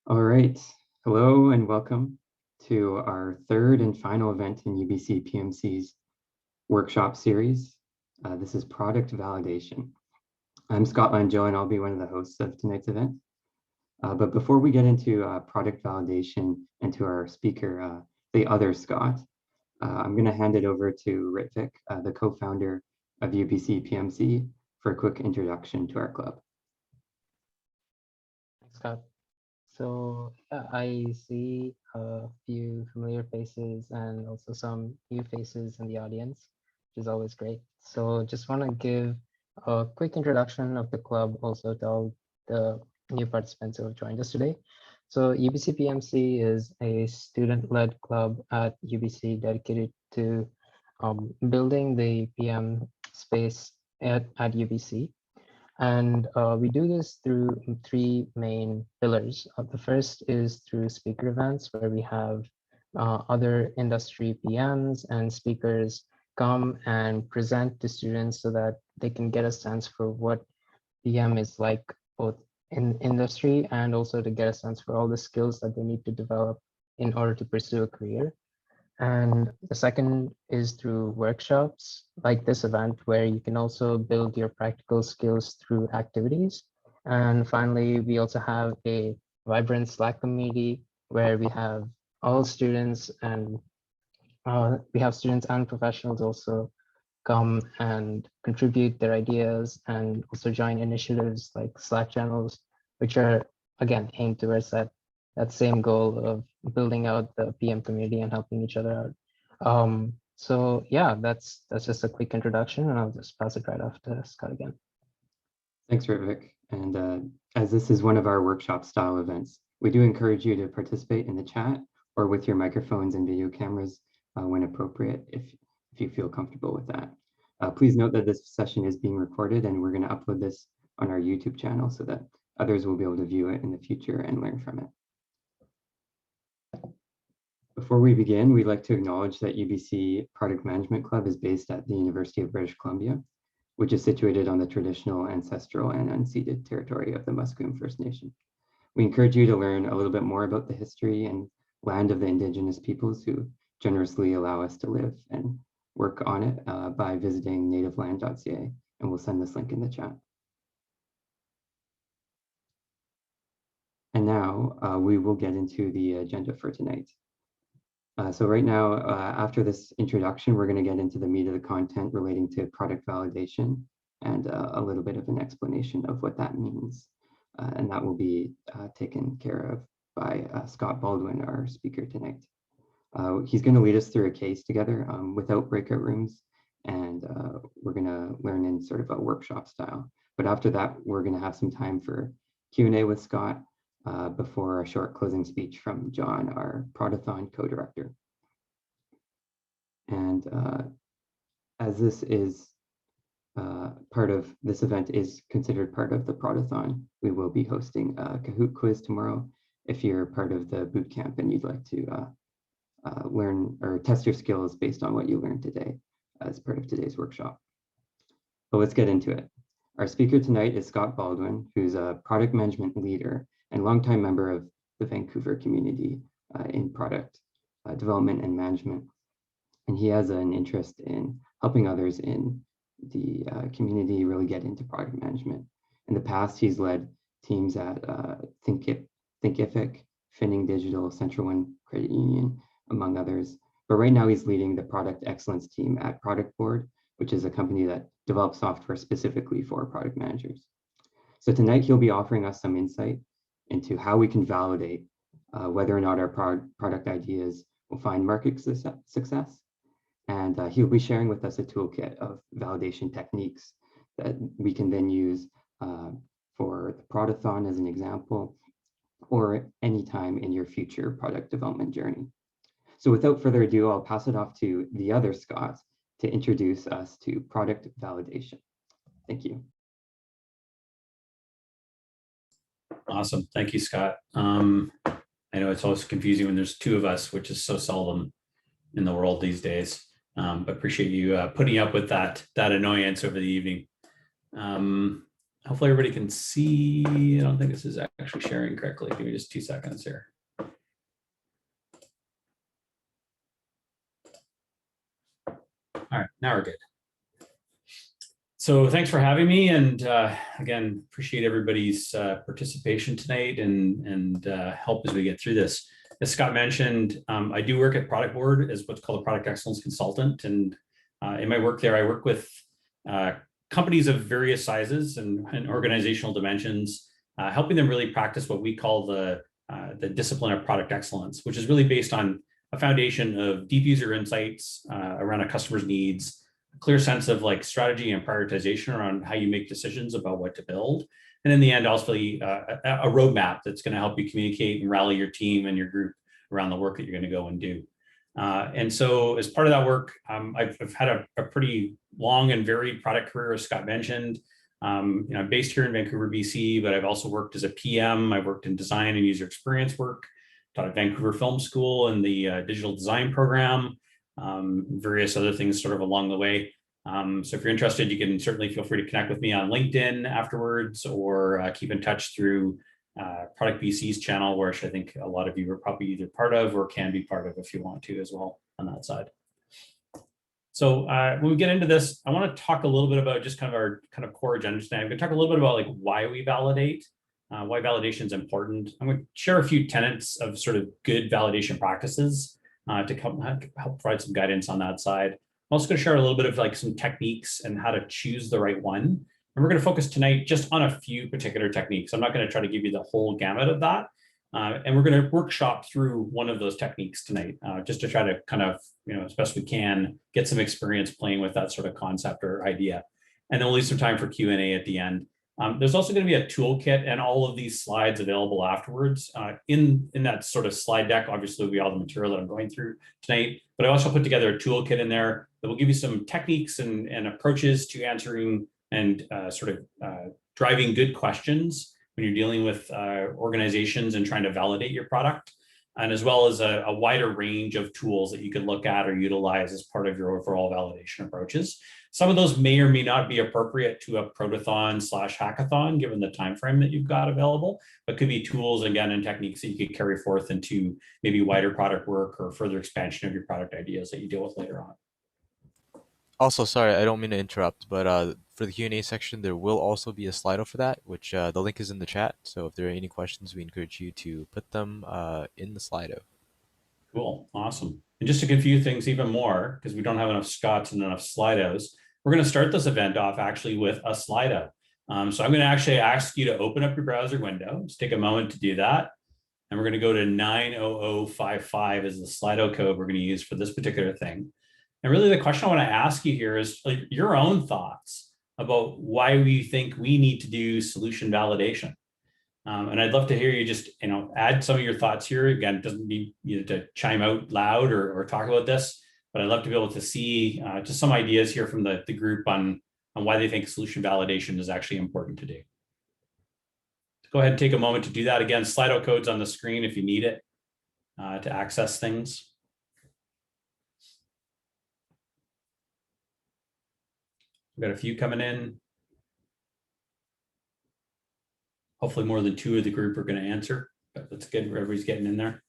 All right. Hello and welcome to our third and final event in UBC PMC's workshop series. This is product validation. I'm Scott Langell and I'll be one of the hosts of tonight's event. But before we get into product validation and to our speaker, the other Scott, I'm going to hand it over to Ritvik, the co-founder of UBC PMC, for a quick introduction to our club. Thanks, Scott. So I see a few familiar faces and also some new faces in the audience, which is always great. So just want to give a quick introduction of the club also to all the new participants who have joined us today. So UBC PMC is a student-led club at UBC dedicated to building the PM space at UBC. And we do this through three main pillars. The first is through speaker events where we have other industry PMs and speakers come and present to students so that they can get a sense for what PM is like both in industry and also to get a sense for all the skills that they need to develop in order to pursue a career. And the second is through workshops like this event, where you can also build your practical skills through activities. And finally, we also have a vibrant Slack community where we have all students and we have students and professionals also come and contribute their ideas and also join initiatives like Slack channels, which are again aimed towards that same goal of building out the PM community and helping each other out. So yeah, that's just a quick introduction, and I'll just pass it right off to Scott again. Thanks, Ritvik. And as this is one of our workshop style events, we do encourage you to participate in the chat or with your microphones and video cameras when appropriate, if you feel comfortable with that. Please note that this session is being recorded and we're going to upload this on our YouTube channel so that others will be able to view it in the future and learn from it. Before we begin, we'd like to acknowledge that UBC Product Management Club is based at the University of British Columbia, which is situated on the traditional, ancestral, and unceded territory of the Musqueam First Nation. We encourage you to learn a little bit more about the history and land of the Indigenous peoples who generously allow us to live and work on it by visiting nativeland.ca, and we'll send this link in the chat. And now we will get into the agenda for tonight. So right now, after this introduction, we're going to get into the meat of the content relating to product validation and a little bit of an explanation of what that means. And that will be taken care of by Scott Baldwin, our speaker tonight. He's going to lead us through a case together without breakout rooms, and we're going to learn in sort of a workshop style. But after that, we're going to have some time for Q&A with Scott, before a short closing speech from John, our Productathon co-director. And as this is part of this event is considered part of the Productathon, we will be hosting a Kahoot quiz tomorrow if you're part of the boot camp and you'd like to learn or test your skills based on what you learned today as part of today's workshop. But let's get into it. Our speaker tonight is Scott Baldwin, who's a product management leader and longtime member of the Vancouver community in product development and management. And he has an interest in helping others in the community really get into product management. In the past, he's led teams at Thinkific, Finning Digital, Central One Credit Union, among others. But right now he's leading the product excellence team at Productboard, which is a company that develops software specifically for product managers. So tonight he'll be offering us some insight into how we can validate whether or not our product ideas will find market success. And he'll be sharing with us a toolkit of validation techniques that we can then use for the Productathon as an example, or any time in your future product development journey. So without further ado, I'll pass it off to the other Scott to introduce us to product validation. Thank you. Awesome. Thank you, Scott. I know it's always confusing when there's two of us, which is so seldom in the world these days. But appreciate you putting up with that annoyance over the evening. hopefully everybody can see. I don't think this is actually sharing correctly. Give me just 2 seconds here. All right, now we're good. So thanks for having me, and again, appreciate everybody's participation tonight and help as we get through this. As Scott mentioned, I do work at Productboard as what's called a product excellence consultant, and in my work there, I work with companies of various sizes and organizational dimensions, helping them really practice what we call the discipline of product excellence, which is really based on a foundation of deep user insights around a customer's needs, a clear sense of like strategy and prioritization around how you make decisions about what to build. And in the end, also a roadmap that's going to help you communicate and rally your team and your group around the work that you're going to go and do. And so as part of that work, I've had a pretty long and varied product career, as Scott mentioned. I'm based here in Vancouver, BC, but I've also worked as a PM. I've worked in design and user experience work, taught at Vancouver Film School in the digital design program, various other things sort of along the way. So if you're interested, you can certainly feel free to connect with me on LinkedIn afterwards, or keep in touch through Product BC's channel, which I think a lot of you are probably either part of or can be part of if you want to as well on that side. So when we get into this, I want to talk a little bit about just kind of our core agenda tonight. I'm going to talk a little bit about like why we validate, why validation is important. I'm going to share a few tenets of sort of good validation practices to help provide some guidance on that side. I'm also going to share a little bit of like some techniques and how to choose the right one. And we're going to focus tonight just on a few particular techniques. I'm not going to try to give you the whole gamut of that. And we're going to workshop through one of those techniques tonight, just to try to kind of, as best we can, get some experience playing with that sort of concept or idea. And then we'll leave some time for Q&A at the end. There's also going to be a toolkit and all of these slides available afterwards. In that sort of slide deck, obviously, will be all the material that I'm going through tonight. But I also put together a toolkit in there that will give you some techniques and approaches to answering and driving good questions when you're dealing with organizations and trying to validate your product, and as well as a wider range of tools that you can look at or utilize as part of your overall validation approaches. Some of those may or may not be appropriate to a protothon/hackathon, given the time frame that you've got available, but could be tools, again, and techniques that you could carry forth into maybe wider product work or further expansion of your product ideas that you deal with later on. Also, sorry, I don't mean to interrupt, but for the Q&A section, there will also be a Slido for that, which the link is in the chat. So if there are any questions, we encourage you to put them in the Slido. Cool, awesome. And just to confuse things even more, because we don't have enough Scotts and enough Slidos, we're going to start this event off actually with a Slido. So I'm going to actually ask you to open up your browser window. Just take a moment to do that. And we're going to go to 90055 as the Slido code we're going to use for this particular thing. And really the question I want to ask you here is like your own thoughts about why we think we need to do solution validation. And I'd love to hear you just, add some of your thoughts here. Again, it doesn't need you to chime out loud or talk about this, but I'd love to be able to see just some ideas here from the group on why they think solution validation is actually important to do. Go ahead and take a moment to do that. Again, Slido code's on the screen if you need it to access things. We've got a few coming in. Hopefully more than two of the group are going to answer, but that's good. Everybody's getting in there.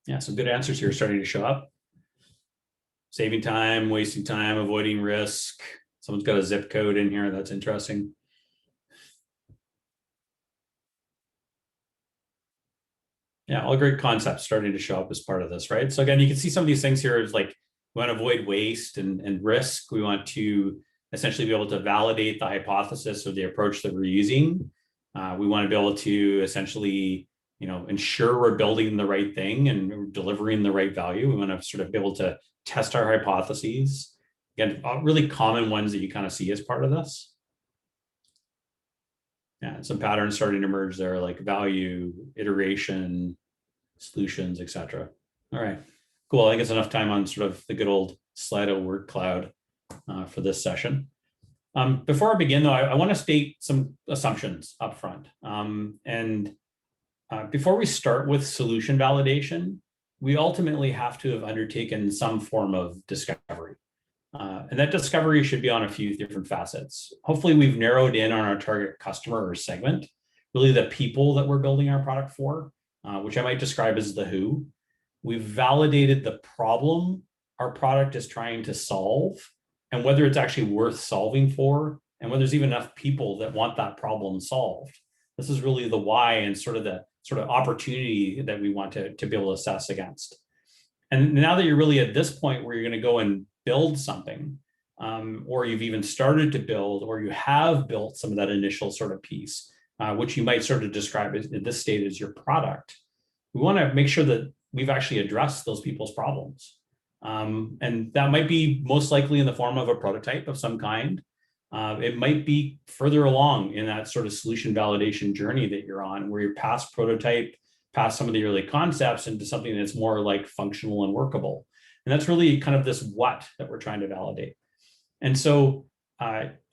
Yeah, some good answers here starting to show up. Saving time, wasting time, avoiding risk. Someone's got a zip code in here. That's interesting. Yeah, all great concepts starting to show up as part of this, right? So again, you can see some of these things here is like, we want to avoid waste and risk. We want to essentially be able to validate the hypothesis or the approach that we're using. We want to be able to essentially, ensure we're building the right thing and delivering the right value. We want to sort of be able to test our hypotheses. Again, really common ones that you kind of see as part of this. Yeah, some patterns starting to emerge there, like value, iteration, solutions, etc. All right, cool. I think it's enough time on sort of the good old Slido word cloud for this session. Before I begin, though, I want to state some assumptions up front. Before we start with solution validation, we ultimately have to have undertaken some form of discovery. And that discovery should be on a few different facets. Hopefully we've narrowed in on our target customer or segment, really the people that we're building our product for, which I might describe as the who. We've validated the problem our product is trying to solve and whether it's actually worth solving for and whether there's even enough people that want that problem solved. This is really the why and sort of the opportunity that we want to be able to assess against. And now that you're really at this point where you're going to go and build something, or you've even started to build, or you have built some of that initial sort of piece, which you might sort of describe at this stage as your product, we want to make sure that we've actually addressed those people's problems. And that might be most likely in the form of a prototype of some kind. It might be further along in that sort of solution validation journey that you're on, where you're past prototype, past some of the early concepts into something that's more like functional and workable. And that's really kind of this what that we're trying to validate. And so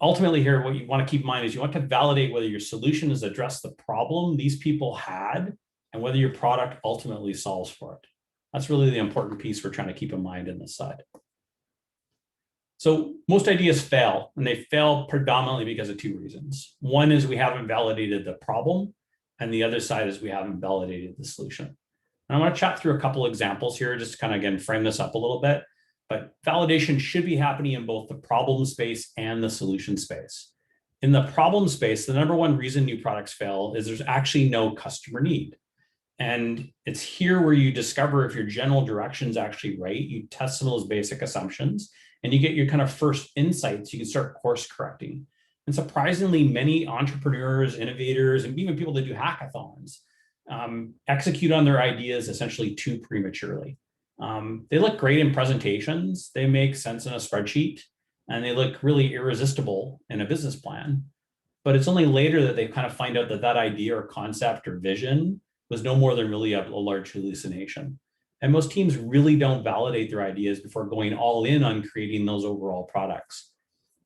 ultimately here, what you want to keep in mind is you want to validate whether your solution has addressed the problem these people had and whether your product ultimately solves for it. That's really the important piece we're trying to keep in mind in this side. So most ideas fail, and they fail predominantly because of two reasons. One is we haven't validated the problem, and the other side is we haven't validated the solution. And I want to chat through a couple examples here, just to kind of, again, frame this up a little bit. But validation should be happening in both the problem space and the solution space. In the problem space, the number one reason new products fail is there's actually no customer need. And it's here where you discover if your general direction is actually right. You test some of those basic assumptions and you get your kind of first insights. You can start course correcting. And surprisingly, many entrepreneurs, innovators, and even people that do hackathons execute on their ideas essentially too prematurely. They look great in presentations. They make sense in a spreadsheet, and they look really irresistible in a business plan. But it's only later that they kind of find out that that idea or concept or vision was no more than really a large hallucination. And most teams really don't validate their ideas before going all in on creating those overall products.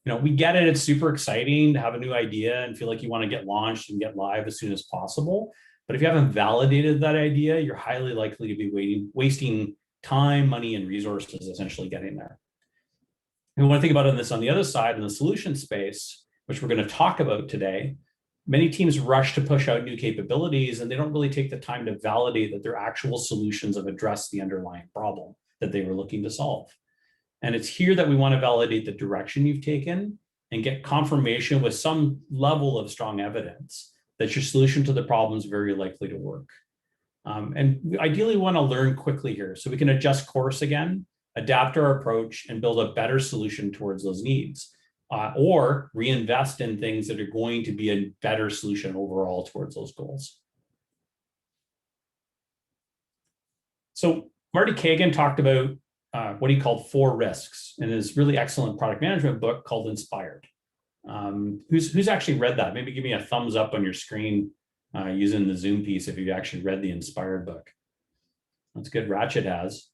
You know, we get it. It's super exciting to have a new idea and feel like you want to get launched and get live as soon as possible. But if you haven't validated that idea, you're highly likely to be wasting time, money, and resources essentially getting there. And when I think about this on the other side, in the solution space, which we're going to talk about today, many teams rush to push out new capabilities and they don't really take the time to validate that their actual solutions have addressed the underlying problem that they were looking to solve. And it's here that we want to validate the direction you've taken and get confirmation with some level of strong evidence that your solution to the problem is very likely to work. And we ideally want to learn quickly here so we can adjust course again, adapt our approach, and build a better solution towards those needs. Or reinvest in things that are going to be a better solution overall towards those goals. So Marty Kagan talked about what he called 4 risks in his really excellent product management book called Inspired. Who's actually read that? Maybe give me a thumbs up on your screen using the Zoom piece if you've actually read the Inspired book. That's good. Ratchet has.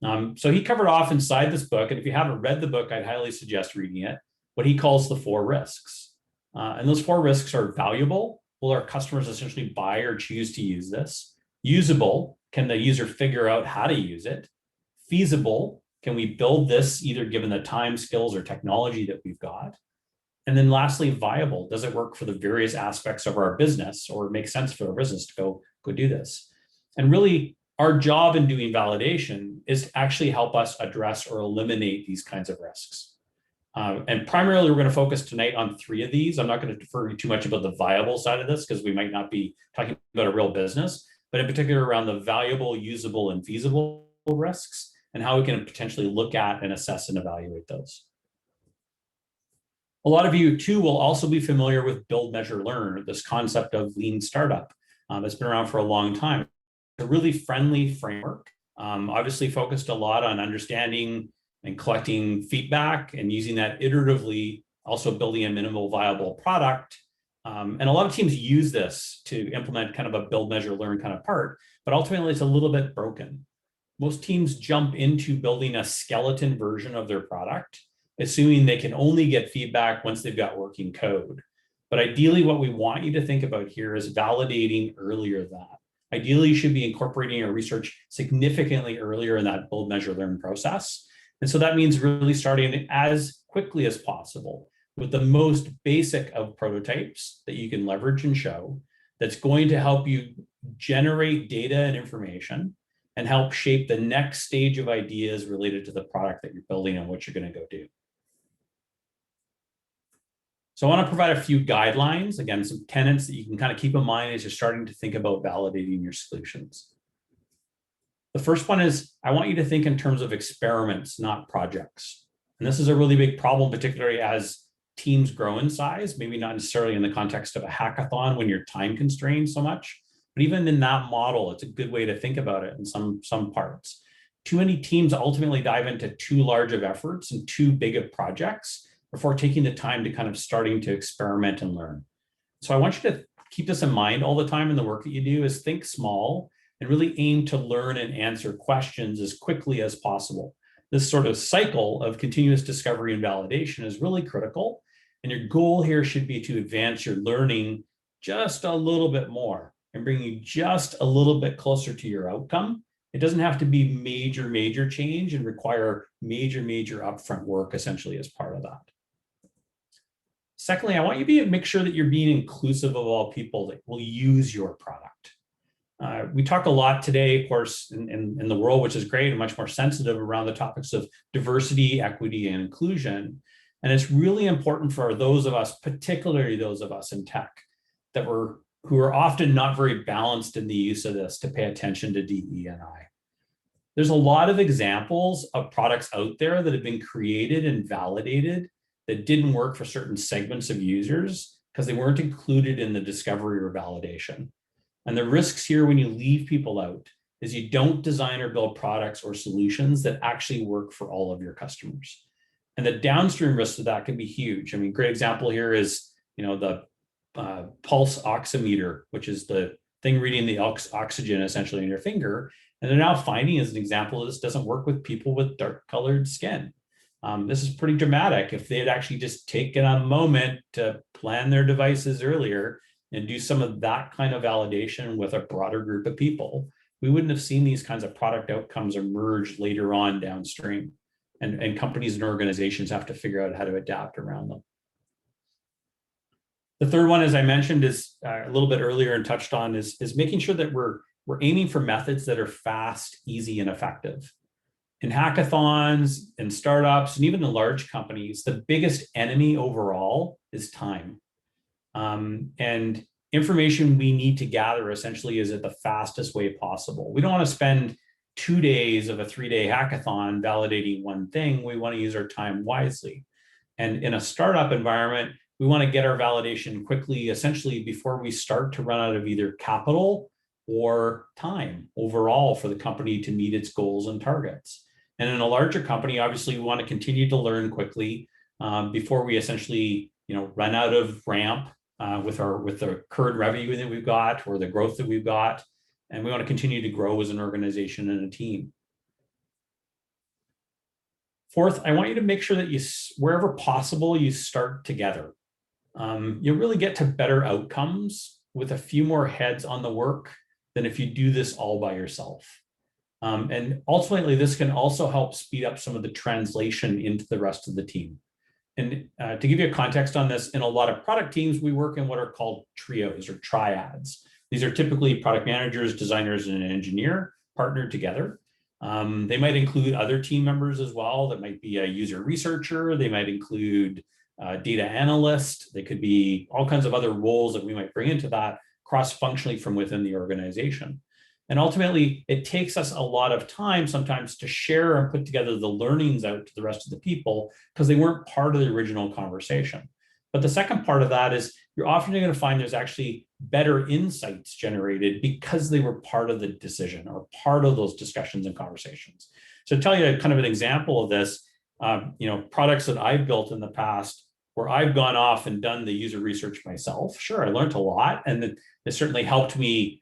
So he covered off inside this book, and if you haven't read the book, I'd highly suggest reading it, what he calls the 4 risks. And those 4 risks are valuable. Will our customers essentially buy or choose to use this? Usable, can the user figure out how to use it? Feasible, can we build this either given the time, skills, or technology that we've got? And then lastly, viable, does it work for the various aspects of our business or make sense for our business to go do this? And really, our job in doing validation is to actually help us address or eliminate these kinds of risks. And primarily, we're going to focus tonight on 3 of these. I'm not going to defer too much about the viable side of this because we might not be talking about a real business, but in particular around the valuable, usable, and feasible risks and how we can potentially look at and assess and evaluate those. A lot of you too will also be familiar with build, measure, learn, this concept of lean startup that's been around for a long time. A really friendly framework, obviously focused a lot on understanding and collecting feedback and using that iteratively, also building a minimal viable product. And a lot of teams use this to implement kind of a build, measure, learn kind of part, but ultimately it's a little bit broken. Most teams jump into building a skeleton version of their product, assuming they can only get feedback once they've got working code. But ideally, what we want you to think about here is validating earlier that. Ideally, you should be incorporating your research significantly earlier in that build, measure, learn process. And so that means really starting as quickly as possible with the most basic of prototypes that you can leverage and show, that's going to help you generate data and information and help shape the next stage of ideas related to the product that you're building and what you're going to go do. So I want to provide a few guidelines, again, some tenets that you can kind of keep in mind as you're starting to think about validating your solutions. The first one is, I want you to think in terms of experiments, not projects. And this is a really big problem, particularly as teams grow in size, maybe not necessarily in the context of a hackathon when you're time constrained so much, but even in that model, it's a good way to think about it in some parts. Too many teams ultimately dive into too large of efforts and too big of projects before taking the time to kind of starting to experiment and learn. So I want you to keep this in mind all the time in the work that you do, is think small and really aim to learn and answer questions as quickly as possible. This sort of cycle of continuous discovery and validation is really critical. And your goal here should be to advance your learning just a little bit more and bring you just a little bit closer to your outcome. It doesn't have to be major change and require major upfront work essentially as part of that. Secondly, I want you to make sure that you're being inclusive of all people that will use your product. We talk a lot today, of course, in the world, which is great and much more sensitive around the topics of diversity, equity, and inclusion. And it's really important for those of us, particularly those of us in tech, who are often not very balanced in the use of this, to pay attention to DE&I. There's a lot of examples of products out there that have been created and validated that didn't work for certain segments of users because they weren't included in the discovery or validation. And the risks here when you leave people out is you don't design or build products or solutions that actually work for all of your customers. And the downstream risks of that can be huge. I mean, great example here is, the pulse oximeter, which is the thing reading the oxygen essentially in your finger. And they're now finding, as an example, this doesn't work with people with dark colored skin. This is pretty dramatic. If they had actually just taken a moment to plan their devices earlier and do some of that kind of validation with a broader group of people, we wouldn't have seen these kinds of product outcomes emerge later on downstream. And companies and organizations have to figure out how to adapt around them. The third one, as I mentioned, is a little bit earlier and touched on, is making sure that we're aiming for methods that are fast, easy, and effective. In hackathons, in startups, and even in large companies, the biggest enemy overall is time. And information we need to gather essentially is at the fastest way possible. We don't want to spend 2 days of a 3-day hackathon validating one thing. We want to use our time wisely. And in a startup environment, we want to get our validation quickly, essentially before we start to run out of either capital or time overall for the company to meet its goals and targets. And in a larger company, obviously, we want to continue to learn quickly before we essentially, run out of ramp with the current revenue that we've got or the growth that we've got. And we want to continue to grow as an organization and a team. Fourth, I want you to make sure that wherever possible, you start together. You'll really get to better outcomes with a few more heads on the work than if you do this all by yourself. And ultimately, this can also help speed up some of the translation into the rest of the team. And to give you a context on this, in a lot of product teams, we work in what are called trios or triads. These are typically product managers, designers, and an engineer partnered together. They might include other team members as well. That might be a user researcher. They might include a data analyst. They could be all kinds of other roles that we might bring into that cross-functionally from within the organization. And ultimately, it takes us a lot of time sometimes to share and put together the learnings out to the rest of the people because they weren't part of the original conversation. But the second part of that is you're often going to find there's actually better insights generated because they were part of the decision or part of those discussions and conversations. So to tell you kind of an example of this, products that I've built in the past where I've gone off and done the user research myself. Sure, I learned a lot, and it certainly helped me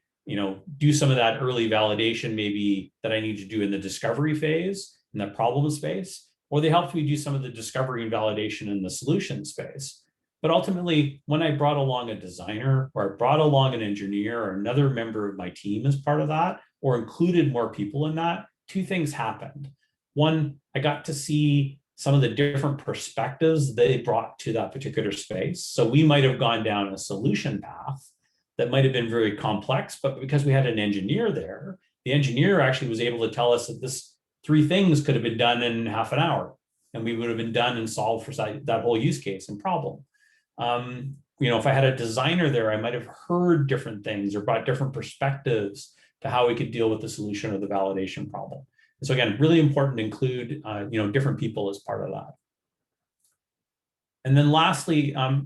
do some of that early validation maybe that I need to do in the discovery phase, in the problem space, or they helped me do some of the discovery and validation in the solution space. But ultimately, when I brought along a designer or I brought along an engineer or another member of my team as part of that, or included more people in that, two things happened. One, I got to see some of the different perspectives they brought to that particular space. So we might have gone down a solution path that might have been very complex, but because we had an engineer there, the engineer actually was able to tell us that this 3 things could have been done in half an hour, and we would have been done and solved for that whole use case and problem. If I had a designer there, I might have heard different things or brought different perspectives to how we could deal with the solution or the validation problem. And so again, really important to include different people as part of that. And then lastly, I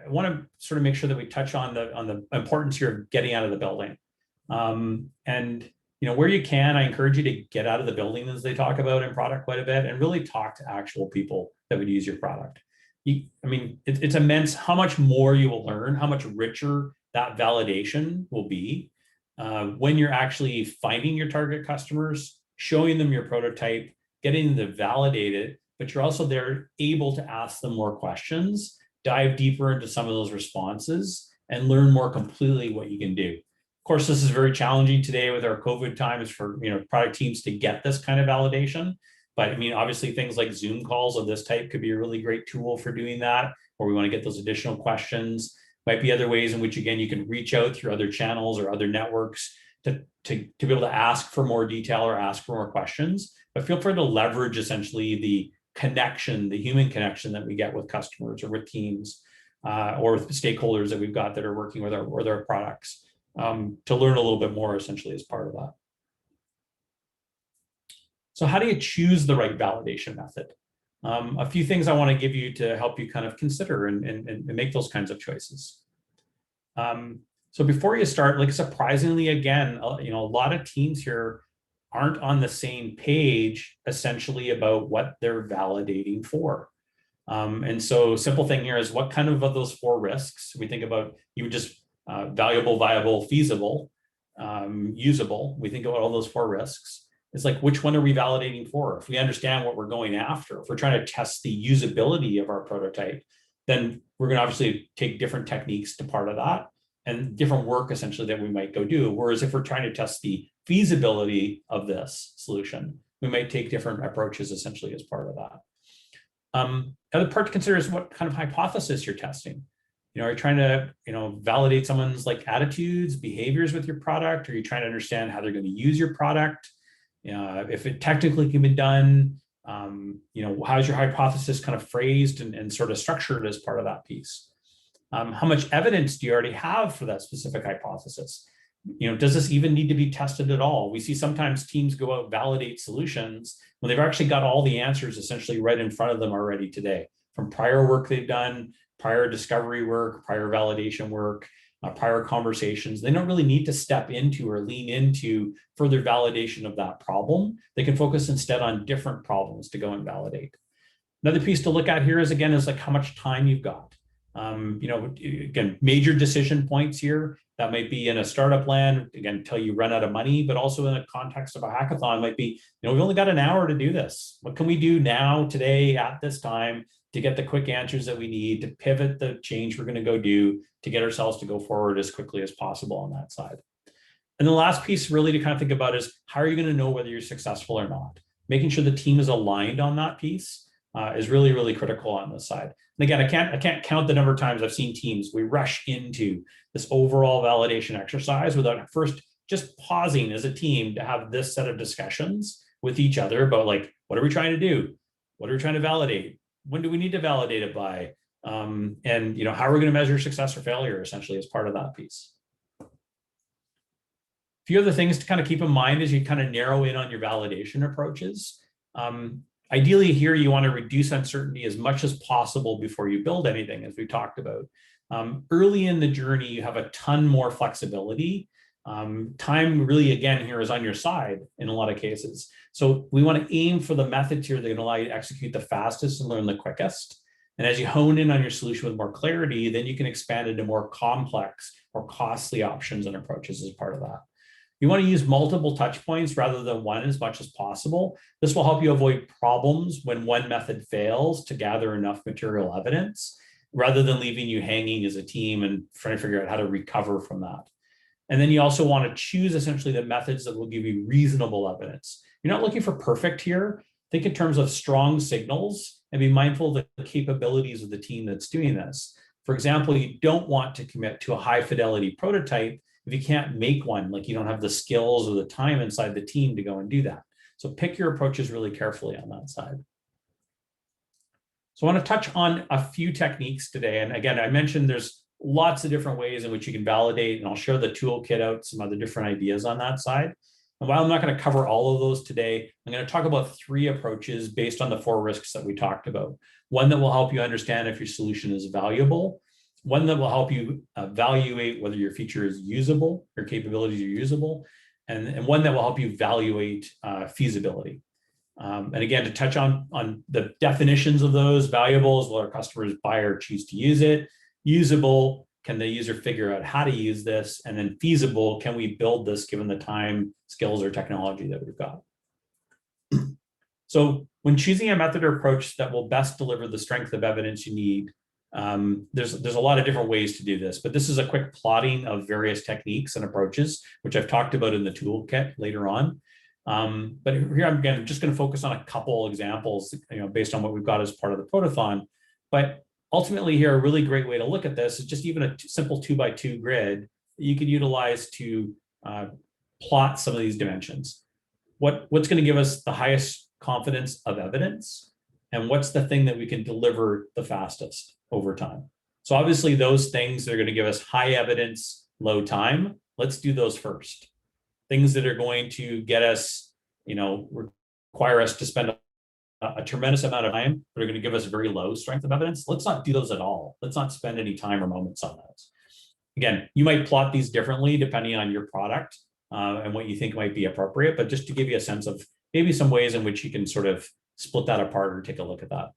want to sort of make sure that we touch on the importance here of getting out of the building. Where you can, I encourage you to get out of the building, as they talk about in product quite a bit, and really talk to actual people that would use your product. It's immense how much more you will learn, how much richer that validation will be when you're actually finding your target customers, showing them your prototype, getting them to validate it, but you're also there able to ask them more questions, dive deeper into some of those responses, and learn more completely what you can do. Of course, this is very challenging today with our COVID times for product teams to get this kind of validation. But obviously things like Zoom calls of this type could be a really great tool for doing that, or we want to get those additional questions. Might be other ways in which, again, you can reach out through other channels or other networks to be able to ask for more detail or ask for more questions. But feel free to leverage essentially the connection, the human connection that we get with customers or with teams or with stakeholders that we've got that are working with our products to learn a little bit more essentially as part of that. So how do you choose the right validation method? A few things I want to give you to help you kind of consider and make those kinds of choices. So before you start, like surprisingly, again, a lot of teams here aren't on the same page essentially about what they're validating for. And so simple thing here is what kind of those 4 risks we think about, you would just valuable, viable, feasible, usable. We think about all those 4 risks. It's like, which one are we validating for? If we understand what we're going after, if we're trying to test the usability of our prototype, then we're going to obviously take different techniques to part of that and different work essentially that we might go do. Whereas if we're trying to test the feasibility of this solution, we might take different approaches essentially as part of that. Other part to consider is what kind of hypothesis you're testing. Are you trying to, validate someone's like attitudes, behaviors with your product? Are you trying to understand how they're going to use your product? If it technically can be done, how's your hypothesis kind of phrased and sort of structured as part of that piece? How much evidence do you already have for that specific hypothesis? Does this even need to be tested at all? We see sometimes teams go out, validate solutions when they've actually got all the answers essentially right in front of them already today, from prior work they've done, prior discovery work, prior validation work, prior conversations. They don't really need to step into or lean into further validation of that problem. They can focus instead on different problems to go and validate. Another piece to look at here is like how much time you've got. Again, major decision points here that might be in a startup land, again, until you run out of money, but also in the context of a hackathon might be, we've only got an hour to do this. What can we do now, today, at this time to get the quick answers that we need to pivot the change we're going to go do to get ourselves to go forward as quickly as possible on that side. And the last piece really to kind of think about is how are you going to know whether you're successful or not? Making sure the team is aligned on that piece is really, really critical on this side. And again, I can't count the number of times I've seen teams, we rush into this overall validation exercise without first just pausing as a team to have this set of discussions with each other about like, what are we trying to do? What are we trying to validate? When do we need to validate it by? And how are we going to measure success or failure essentially as part of that piece? A few other things to kind of keep in mind as you kind of narrow in on your validation approaches. Ideally here, you want to reduce uncertainty as much as possible before you build anything, as we talked about. Early in the journey, you have a ton more flexibility. Time really, again, here is on your side in a lot of cases. So we want to aim for the methods here that can allow you to execute the fastest and learn the quickest. And as you hone in on your solution with more clarity, then you can expand into more complex or costly options and approaches as part of that. You want to use multiple touch points rather than one as much as possible. This will help you avoid problems when one method fails to gather enough material evidence. rather than leaving you hanging as a team and trying to figure out how to recover from that. And then you also want to choose essentially the methods that will give you reasonable evidence. You're not looking for perfect here. Think in terms of strong signals and be mindful of the capabilities of the team that's doing this. For example, you don't want to commit to a high fidelity prototype if you can't make one, like you don't have the skills or the time inside the team to go and do that. So pick your approaches really carefully on that side. So I want to touch on a few techniques today. And again, I mentioned there's lots of different ways in which you can validate, and I'll share the toolkit out, some other different ideas on that side. And while I'm not going to cover all of those today, I'm going to talk about 3 approaches based on the 4 risks that we talked about. One that will help you understand if your solution is valuable, one that will help you evaluate whether your feature is usable, your capabilities are usable, and one that will help you evaluate feasibility. And again, to touch on the definitions of those, valuables, will our customers buy or choose to use it? Usable, can the user figure out how to use this? And then feasible, can we build this given the time, skills, or technology that we've got? So when choosing a method or approach that will best deliver the strength of evidence you need, there's a lot of different ways to do this, but this is a quick plotting of various techniques and approaches, which I've talked about in the toolkit later on. But here I'm just going to focus on a couple examples, based on what we've got as part of the Protothon. But ultimately here, a really great way to look at this is just even a simple 2x2 grid that you could utilize to plot some of these dimensions. What's going to give us the highest confidence of evidence? And what's the thing that we can deliver the fastest over time? So obviously those things that are going to give us high evidence, low time, let's do those first. Things that are going to get us, require us to spend a tremendous amount of time, but are going to give us very low strength of evidence. Let's not do those at all. Let's not spend any time or moments on those. Again, you might plot these differently depending on your product and what you think might be appropriate, but just to give you a sense of maybe some ways in which you can sort of split that apart or take a look at that.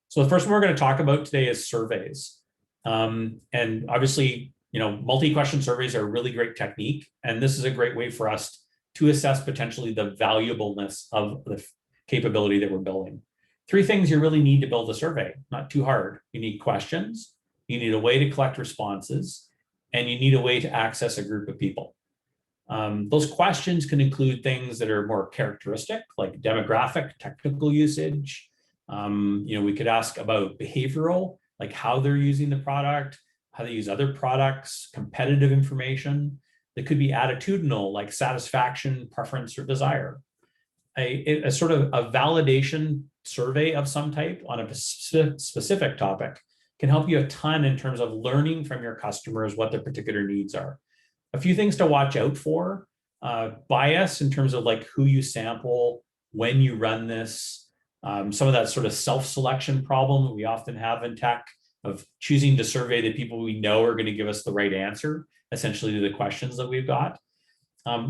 So the first one we're going to talk about today is surveys. And obviously, multi-question surveys are a really great technique. And this is a great way for us to assess potentially the valuableness of the capability that we're building. 3 things you really need to build a survey, not too hard. You need questions, you need a way to collect responses, and you need a way to access a group of people. Those questions can include things that are more characteristic, like demographic, technical usage. We could ask about behavioral, like how they're using the product, how they use other products, competitive information. That could be attitudinal, like satisfaction, preference, or desire. A sort of a validation survey of some type on a specific topic can help you a ton in terms of learning from your customers what their particular needs are. A few things to watch out for: bias in terms of like who you sample, when you run this, some of that sort of self-selection problem that we often have in tech of choosing to survey the people we know are going to give us the right answer, essentially to the questions that we've got.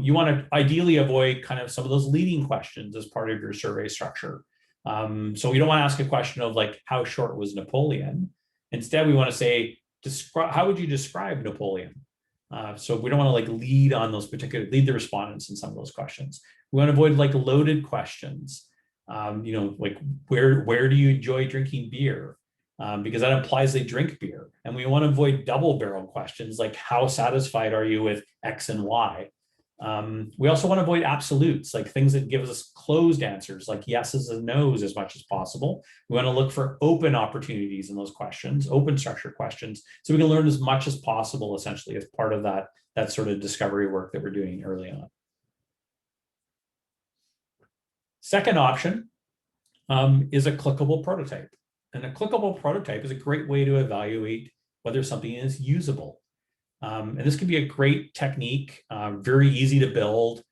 You want to ideally avoid kind of some of those leading questions as part of your survey structure. So we don't want to ask a question of like, how short was Napoleon? Instead, we want to say, how would you describe Napoleon? So we don't want to like lead the respondents in some of those questions. We want to avoid like loaded questions. Like where do you enjoy drinking beer? Because that implies they drink beer. And we want to avoid double barrel questions like how satisfied are you with X and Y? We also want to avoid absolutes, like things that give us closed answers, like yeses and nos as much as possible. We want to look for open opportunities in those questions, open structure questions, so we can learn as much as possible, essentially, as part of that sort of discovery work that we're doing early on. Second option is a clickable prototype. And a clickable prototype is a great way to evaluate whether something is usable. And this can be a great technique, very easy to build.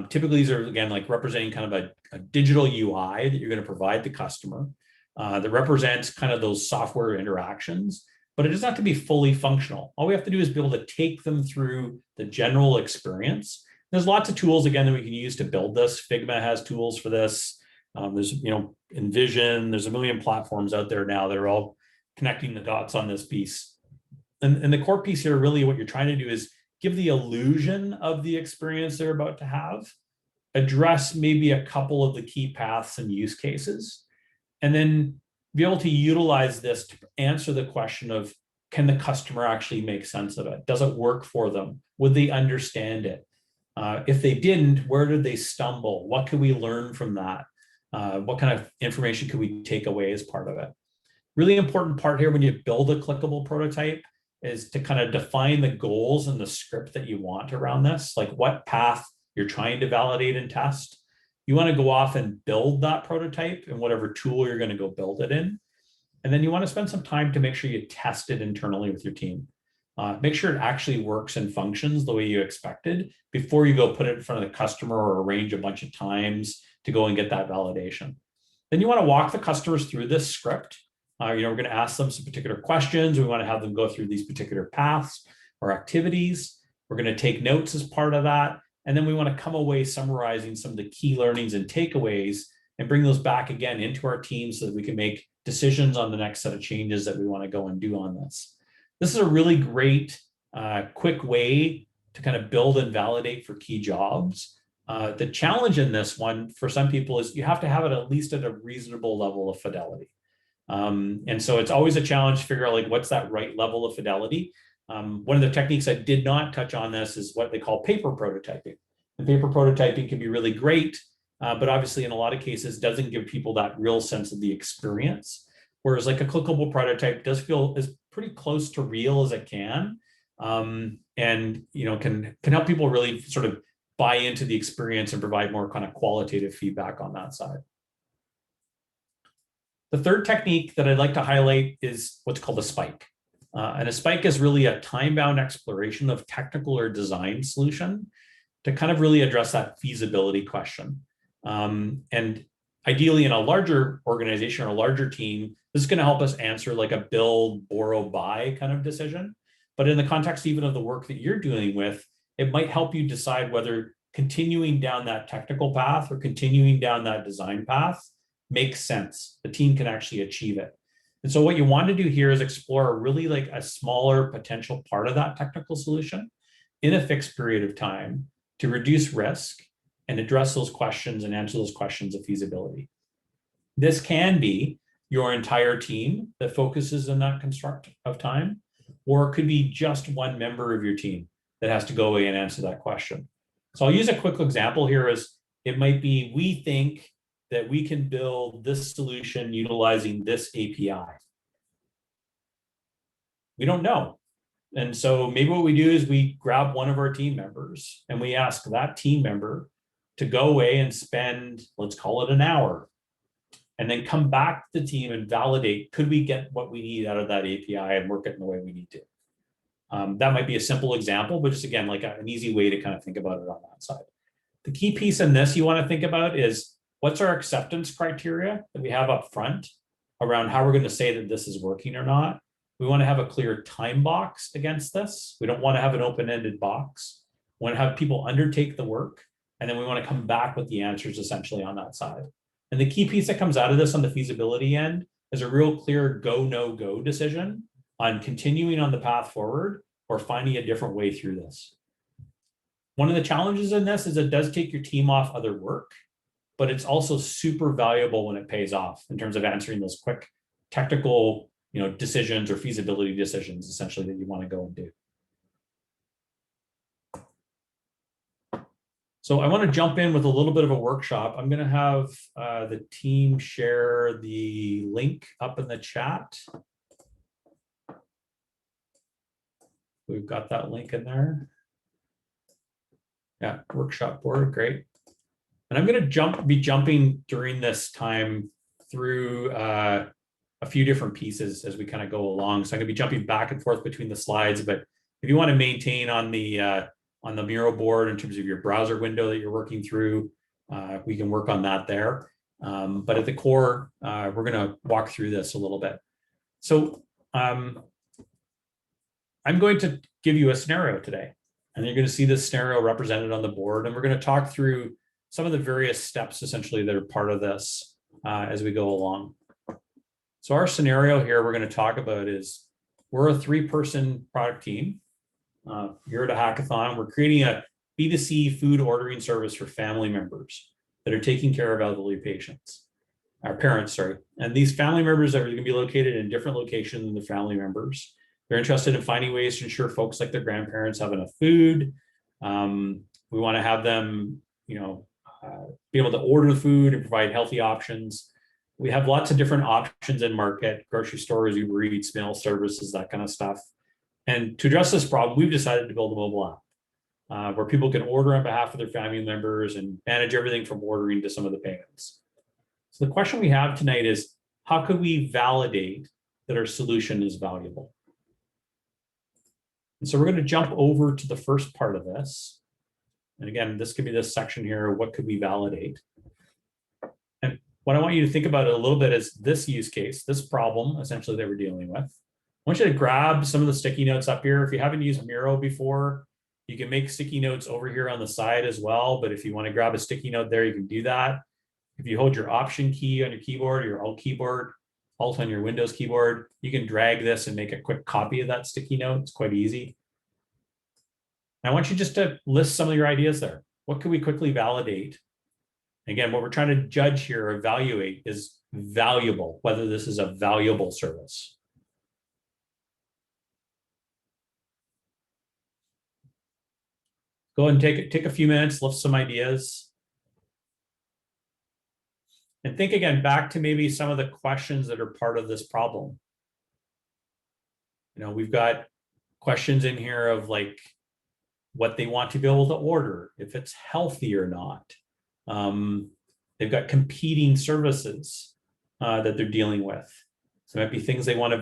Typically, these are, again, like representing kind of a digital UI that you're going to provide the customer that represents kind of those software interactions, but it doesn't have to be fully functional. All we have to do is be able to take them through the general experience. There's lots of tools, again, that we can use to build this. Figma has tools for this. There's, Envision, there's a million platforms out there now that are all connecting the dots on this piece. And the core piece here, really what you're trying to do is give the illusion of the experience they're about to have, address maybe a couple of the key paths and use cases, and then be able to utilize this to answer the question of, can the customer actually make sense of it? Does it work for them? Would they understand it? If they didn't, where did they stumble? What could we learn from that? What kind of information could we take away as part of it? Really important part here when you build a clickable prototype is to kind of define the goals and the script that you want around this, like what path you're trying to validate and test. You want to go off and build that prototype in whatever tool you're going to go build it in. And then you want to spend some time to make sure you test it internally with your team. Make sure it actually works and functions the way you expected before you go put it in front of the customer or arrange a bunch of times to go and get that validation. Then you want to walk the customers through this script. We're going to ask them some particular questions. We want to have them go through these particular paths or activities. We're going to take notes as part of that. And then we want to come away summarizing some of the key learnings and takeaways and bring those back again into our team so that we can make decisions on the next set of changes that we want to go and do on this. This is a really great, quick way to kind of build and validate for key jobs. The challenge in this one for some people is you have to have it at least at a reasonable level of fidelity. And so it's always a challenge to figure out like what's that right level of fidelity. One of the techniques I did not touch on this is what they call paper prototyping. And paper prototyping can be really great, but obviously in a lot of cases doesn't give people that real sense of the experience. Whereas like a clickable prototype does feel as pretty close to real as it can, and can help people really sort of buy into the experience and provide more kind of qualitative feedback on that side. The third technique that I'd like to highlight is what's called a spike. And a spike is really a time-bound exploration of technical or design solution to kind of really address that feasibility question. And ideally in a larger organization or a larger team, this is going to help us answer like a build, borrow, buy kind of decision. But in the context even of the work that you're dealing with, it might help you decide whether continuing down that technical path or continuing down that design path makes sense. The team can actually achieve it. And so what you want to do here is explore really like a smaller potential part of that technical solution in a fixed period of time to reduce risk and address those questions and answer those questions of feasibility. This can be your entire team that focuses on that construct of time, or it could be just one member of your team that has to go away and answer that question. So I'll use a quick example here as it might be, we think that we can build this solution utilizing this API. We don't know. And so maybe what we do is we grab one of our team members and we ask that team member to go away and spend, let's call it an hour, and then come back to the team and validate, could we get what we need out of that API and work it in the way we need to? That might be a simple example, but just again, like an easy way to kind of think about it on that side. The key piece in this you want to think about is what's our acceptance criteria that we have up front around how we're going to say that this is working or not. We want to have a clear time box against this. We don't want to have an open-ended box. We want to have people undertake the work, and then we want to come back with the answers essentially on that side. And the key piece that comes out of this on the feasibility end is a real clear go, no go decision on continuing on the path forward or finding a different way through this. One of the challenges in this is it does take your team off other work, but it's also super valuable when it pays off in terms of answering those quick technical decisions or feasibility decisions essentially that you want to go and do. So I want to jump in with a little bit of a workshop. I'm going to have the team share the link up in the chat. We've got that link in there. Yeah, workshop board, great. And I'm going to be jumping during this time through a few different pieces as we kind of go along. So I'm going to be jumping back and forth between the slides, but if you want to maintain on the Miro board in terms of your browser window that you're working through, we can work on that there. But at the core, we're going to walk through this a little bit. So I'm going to give you a scenario today, and you're going to see this scenario represented on the board, and we're going to talk through some of the various steps essentially that are part of this as we go along. So our scenario here we're going to talk about is we're a 3-person product team. Here at a hackathon, we're creating a B2C food ordering service for family members that are taking care of elderly patients. our parents, sorry. And these family members are going to be located in different locations than the family members. They're interested in finding ways to ensure folks like their grandparents have enough food. We want to have them, you know, be able to order the food and provide healthy options. We have lots of different options in market, grocery stores, Uber Eats, mail services, that kind of stuff. And to address this problem, we've decided to build a mobile app where people can order on behalf of their family members and manage everything from ordering to some of the payments. So the question we have tonight is, how could we validate that our solution is valuable? And so we're going to jump over to the first part of this. And again, this could be this section here, what could we validate? And what I want you to think about a little bit is this use case, this problem essentially that we're dealing with. I want you to grab some of the sticky notes up here. If you haven't used Miro before, you can make sticky notes over here on the side as well. But if you want to grab a sticky note there, you can do that. If you hold your Option key on your keyboard, or your Alt keyboard, Alt on your Windows keyboard, you can drag this and make a quick copy of that sticky note. It's quite easy. And I want you just to list some of your ideas there. What can we quickly validate? Again, what we're trying to judge here, evaluate, is valuable, whether this is a valuable service. Go ahead and take a few minutes, lift some ideas. And think again back to maybe some of the questions that are part of this problem. You know, we've got questions in here of like what they want to be able to order, if it's healthy or not. They've got competing services that they're dealing with. So it might be things they want to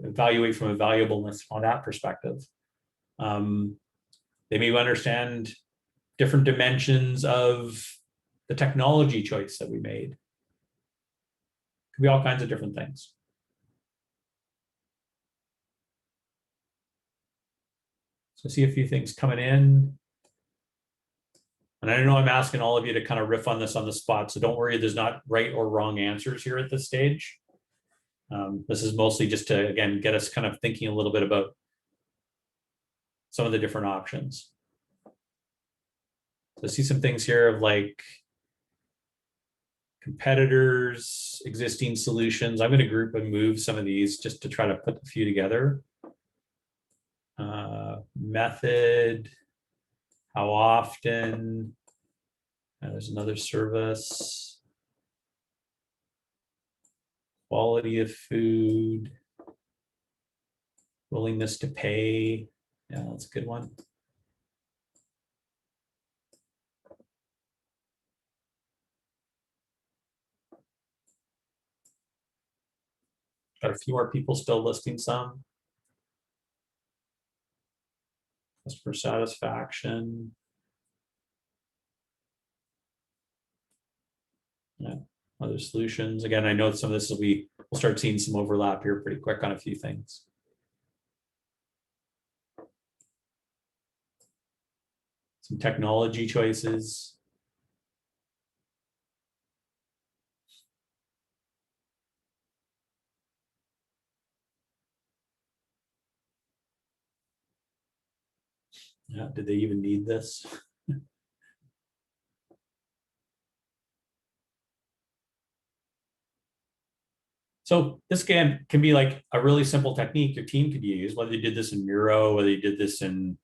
evaluate from a valuableness on that perspective. They may understand different dimensions of the technology choice that we made. Could be all kinds of different things. So see a few things coming in. And I know I'm asking all of you to kind of riff on this on the spot, so don't worry, there's not right or wrong answers here at this stage. This is mostly just to, again, get us kind of thinking a little bit about some of the different options. So see some things here of like competitors, existing solutions. I'm going to group and move some of these just to try to put a few together. Method, how often, there's another service, quality of food, willingness to pay. Yeah, that's a good one. Got a few more people still listing some. Customer satisfaction. Yeah, other solutions. Again, I know some of this we'll start seeing some overlap here pretty quick on a few things. Some technology choices. Yeah, did they even need this? So this can be like a really simple technique your team could use, whether you did this in Miro, whether you did this in,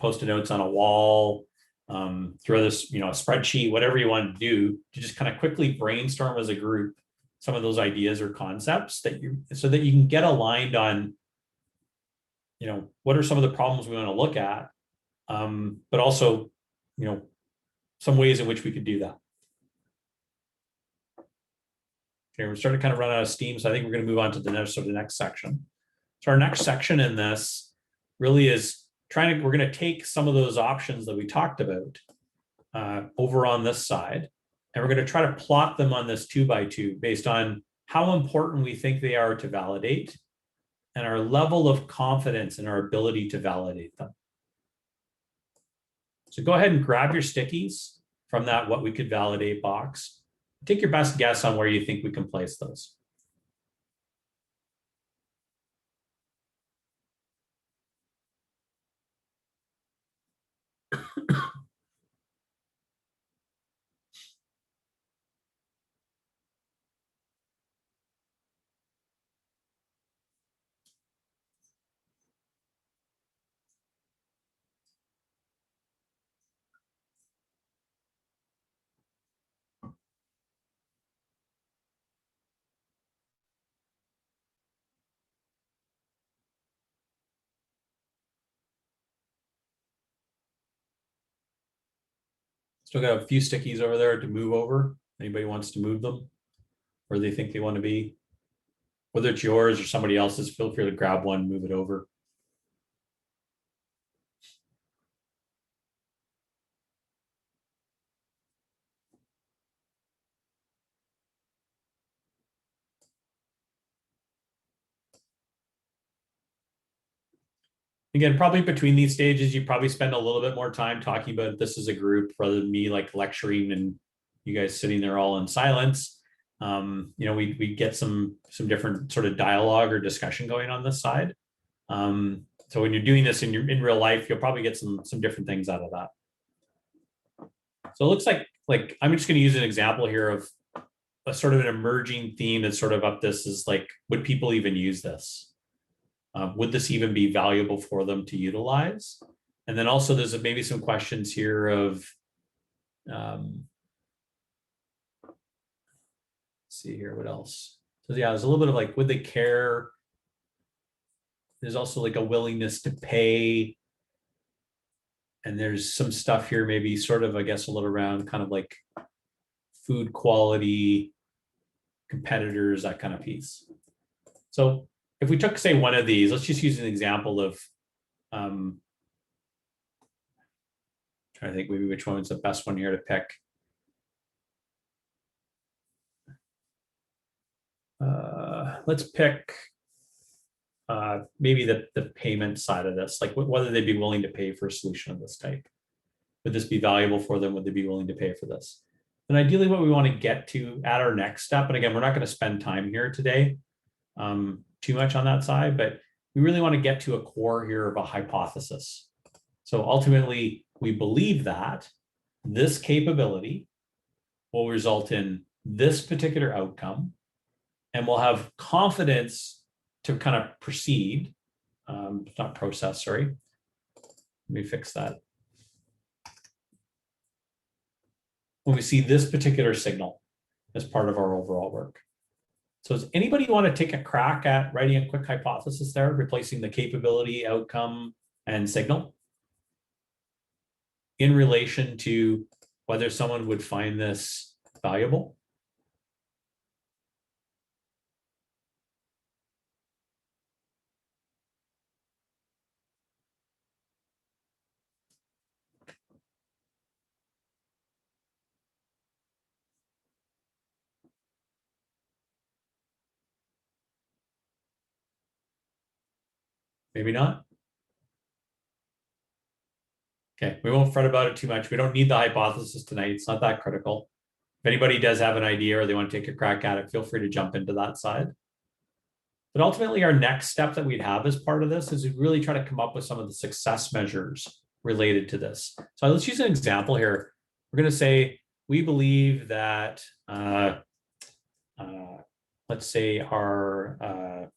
post-it notes on a wall, throw this, a spreadsheet, whatever you want to do, to just kind of quickly brainstorm as a group some of those ideas or concepts so that you can get aligned on, what are some of the problems we want to look at, but also, some ways in which we could do that. Okay, we're starting to kind of run out of steam, so I think we're going to move on to the next section. So our next section in this really is we're going to take some of those options that we talked about over on this side, and we're going to try to plot them on this 2x2 based on how important we think they are to validate and our level of confidence in our ability to validate them. So go ahead and grab your stickies from that what we could validate box. Take your best guess on where you think we can place those. Still got a few stickies over there to move over. Anybody wants to move them where they think they want to be? Whether it's yours or somebody else's, feel free to grab one, move it over. Again, probably between these stages, you probably spend a little bit more time talking about this as a group rather than me like lecturing and you guys sitting there all in silence. We get some different sort of dialogue or discussion going on this side. So when you're doing this in real life, you'll probably get some different things out of that. So it looks like I'm just going to use an example here of a sort of an emerging theme that's sort of up this is like, would people even use this? Would this even be valuable for them to utilize? And then also there's maybe some questions here of, let's see here, what else? So yeah, there's a little bit of like, would they care? There's also like a willingness to pay. And there's some stuff here, maybe sort of, I guess, a little around kind of like food quality, competitors, that kind of piece. So if we took, say, one of these, let's just use an example of, trying to think maybe which one's the best one here to pick. Let's pick maybe the payment side of this, like whether they'd be willing to pay for a solution of this type. Would this be valuable for them? Would they be willing to pay for this? And ideally what we want to get to at our next step, and again, we're not going to spend time here today too much on that side, but we really want to get to a core here of a hypothesis. So ultimately, we believe that this capability will result in this particular outcome, and we'll have confidence to kind of proceed, not process, sorry. Let me fix that. When we see this particular signal as part of our overall work. So does anybody want to take a crack at writing a quick hypothesis there, replacing the capability, outcome, and signal in relation to whether someone would find this valuable? Maybe not. Okay, we won't fret about it too much. We don't need the hypothesis tonight. It's not that critical. If anybody does have an idea or they want to take a crack at it, feel free to jump into that side. But ultimately, our next step that we'd have as part of this is we really try to come up with some of the success measures related to this. So let's use an example here. We're going to say, we believe that, let's say our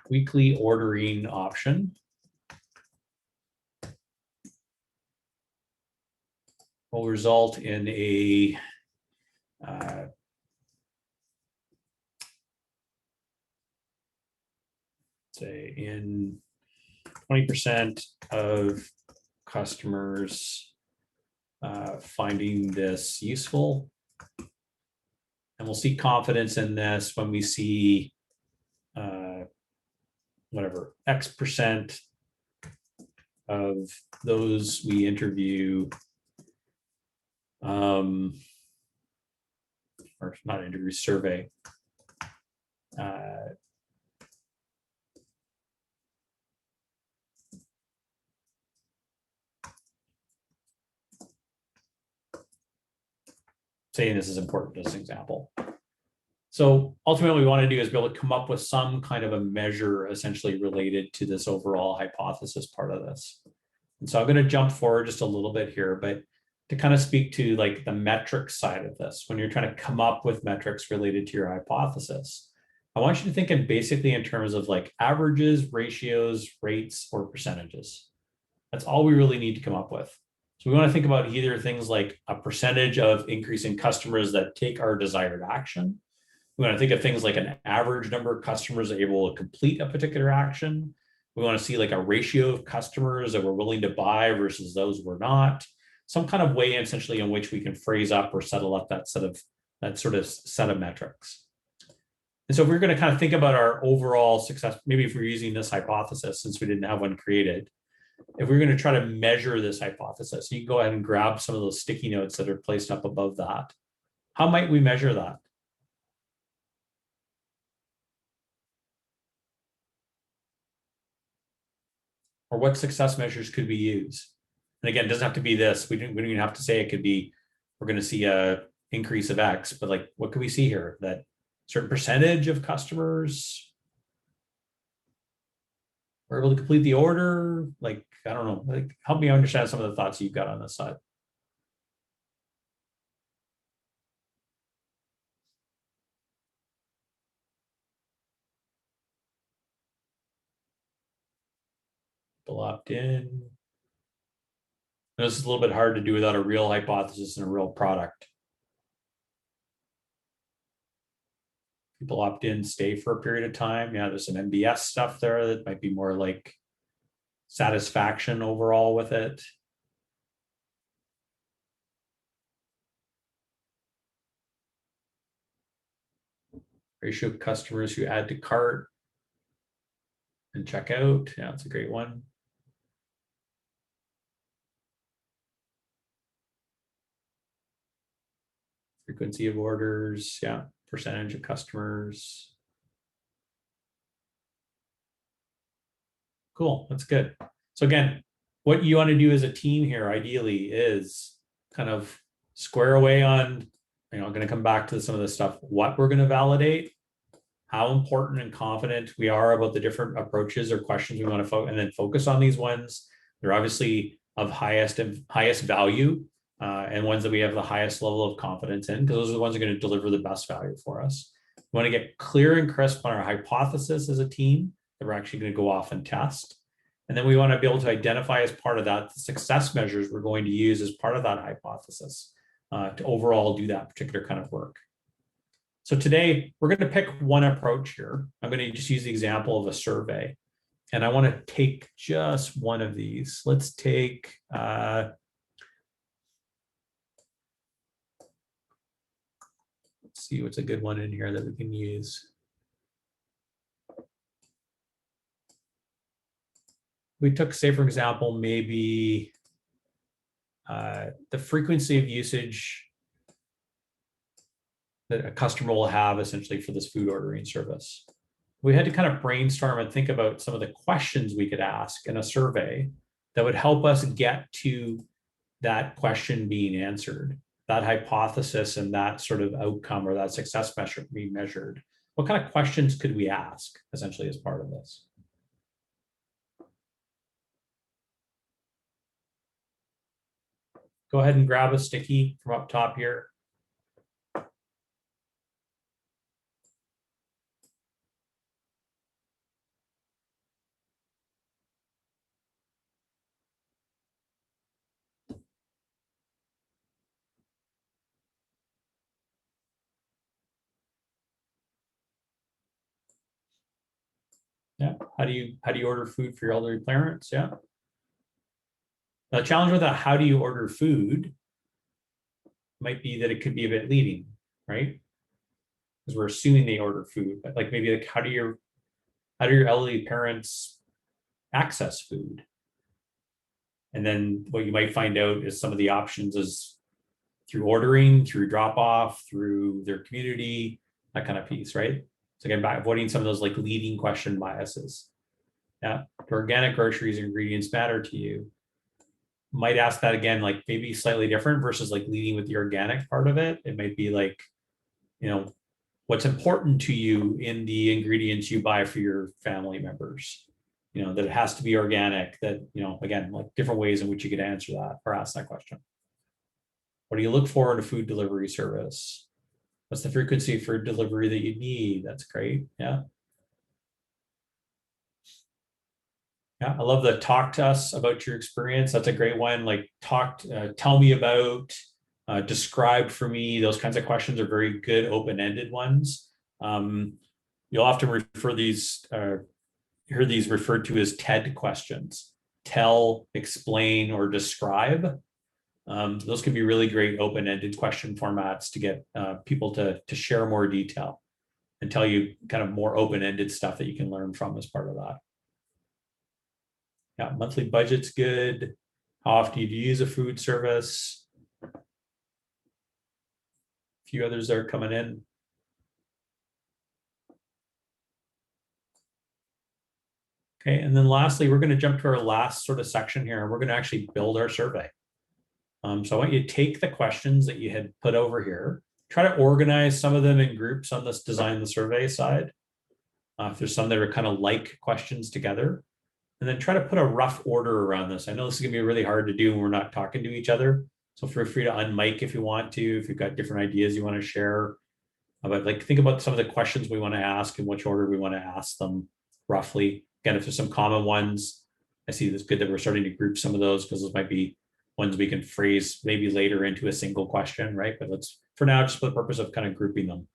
weekly ordering option will result in a say in 20% of customers finding this useful. And we'll see confidence in this when we see whatever X% of those we interview, or not interview, survey, saying this is important as an example. So ultimately what we want to do is be able to come up with some kind of a measure essentially related to this overall hypothesis part of this. And so I'm going to jump forward just a little bit here, but to kind of speak to like the metrics side of this, when you're trying to come up with metrics related to your hypothesis, I want you to think in basically in terms of like averages, ratios, rates, or percentages. That's all we really need to come up with. So we want to think about either things like a percentage of increasing customers that take our desired action. We want to think of things like an average number of customers able to complete a particular action. We want to see like a ratio of customers that we're willing to buy versus those we're not. some kind of way essentially in which we can phrase up or settle up that sort of set of metrics. And so if we're going to kind of think about our overall success, maybe if we're using this hypothesis, since we didn't have one created, if we're going to try to measure this hypothesis, you can go ahead and grab some of those sticky notes that are placed up above that. How might we measure that? Or what success measures could we use? And again, it doesn't have to be this. We don't even have to say it could be, we're going to see a increase of X, but like, what can we see here? That certain percentage of customers were able to complete the order. Like, I don't know, like, help me understand some of the thoughts you've got on this side. People opt in. This is a little bit hard to do without a real hypothesis and a real product. People opt in, stay for a period of time. Yeah, there's some MBS stuff there that might be more like satisfaction overall with it. Ratio of customers who add to cart and check out. Yeah, it's a great one. Frequency of orders. Yeah, percentage of customers. Cool, that's good. So again, what you want to do as a team here, ideally, is kind of square away on, I'm going to come back to some of this stuff, what we're going to validate, how important and confident we are about the different approaches or questions we want to focus, and then focus on these ones. They're obviously of highest value and ones that we have the highest level of confidence in, because those are the ones that are going to deliver the best value for us. We want to get clear and crisp on our hypothesis as a team that we're actually going to go off and test. And then we want to be able to identify as part of that the success measures we're going to use as part of that hypothesis to overall do that particular kind of work. So today we're going to pick one approach here. I'm going to just use the example of a survey. And I want to take just one of these. Let's take, let's see what's a good one in here that we can use. We took, say, for example, maybe the frequency of usage that a customer will have essentially for this food ordering service. We had to kind of brainstorm and think about some of the questions we could ask in a survey that would help us get to that question being answered, that hypothesis and that sort of outcome or that success measure being measured. What kind of questions could we ask essentially as part of this? Go ahead and grab a sticky from up top here. Yeah, how do you order food for your elderly parents? Yeah. The challenge with that, how do you order food, might be that it could be a bit leading, right? Because we're assuming they order food, but like maybe like how do your elderly parents access food? And then what you might find out is some of the options is through ordering, through drop off, through their community, that kind of piece, right? So again, by avoiding some of those like leading question biases. Yeah, do organic groceries and ingredients matter to you? Might ask that again, like maybe slightly different versus like leading with the organic part of it. It might be like, you know, what's important to you in the ingredients you buy for your family members, you know, that it has to be organic, that, you know, again, like different ways in which you could answer that or ask that question. What do you look for in a food delivery service? What's the frequency for delivery that you need? That's great. Yeah. Yeah, I love the talk to us about your experience. That's a great one. Like tell me about, describe for me. Those kinds of questions are very good open-ended ones. You'll often hear these referred to as TED questions. Tell, explain, or describe. Those can be really great open-ended question formats to get people to share more detail and tell you kind of more open-ended stuff that you can learn from as part of that. Yeah, monthly budget's good. How often do you use a food service? A few others are coming in. Okay, and then lastly, we're going to jump to our last sort of section here, and we're going to actually build our survey. So I want you to take the questions that you had put over here, try to organize some of them in groups on this design the survey side. If there's some that are kind of like questions together, and then try to put a rough order around this. I know this is going to be really hard to do when we're not talking to each other. So feel free to unmic if you want to, if you've got different ideas you want to share. But like, think about some of the questions we want to ask and which order we want to ask them roughly. Again, if there's some common ones, I see it's good that we're starting to group some of those because those might be ones we can phrase maybe later into a single question, right? But let's, for now, just for the purpose of kind of grouping them.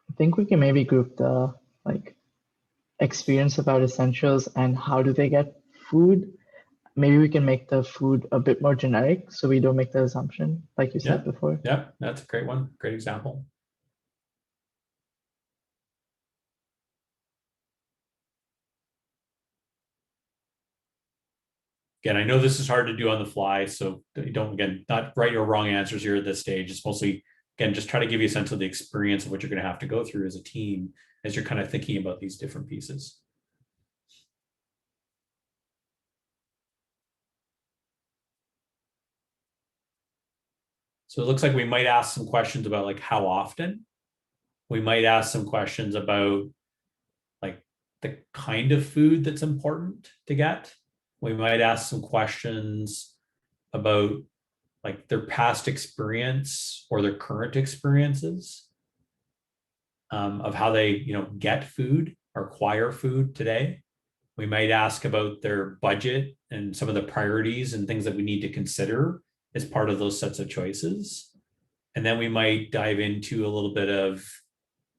I think we can maybe group the like experience about essentials and how do they get food. Maybe we can make the food a bit more generic so we don't make the assumption like you said before. Yeah, that's a great one. Great example. Again, I know this is hard to do on the fly, so you don't, again, not right or wrong answers here at this stage. It's mostly, again, just try to give you a sense of the experience of what you're going to have to go through as a team as you're kind of thinking about these different pieces. So it looks like we might ask some questions about like how often. We might ask some questions about like the kind of food that's important to get. We might ask some questions about like their past experience or their current experiences of how they, get food or acquire food today. We might ask about their budget and some of the priorities and things that we need to consider as part of those sets of choices. And then we might dive into a little bit of,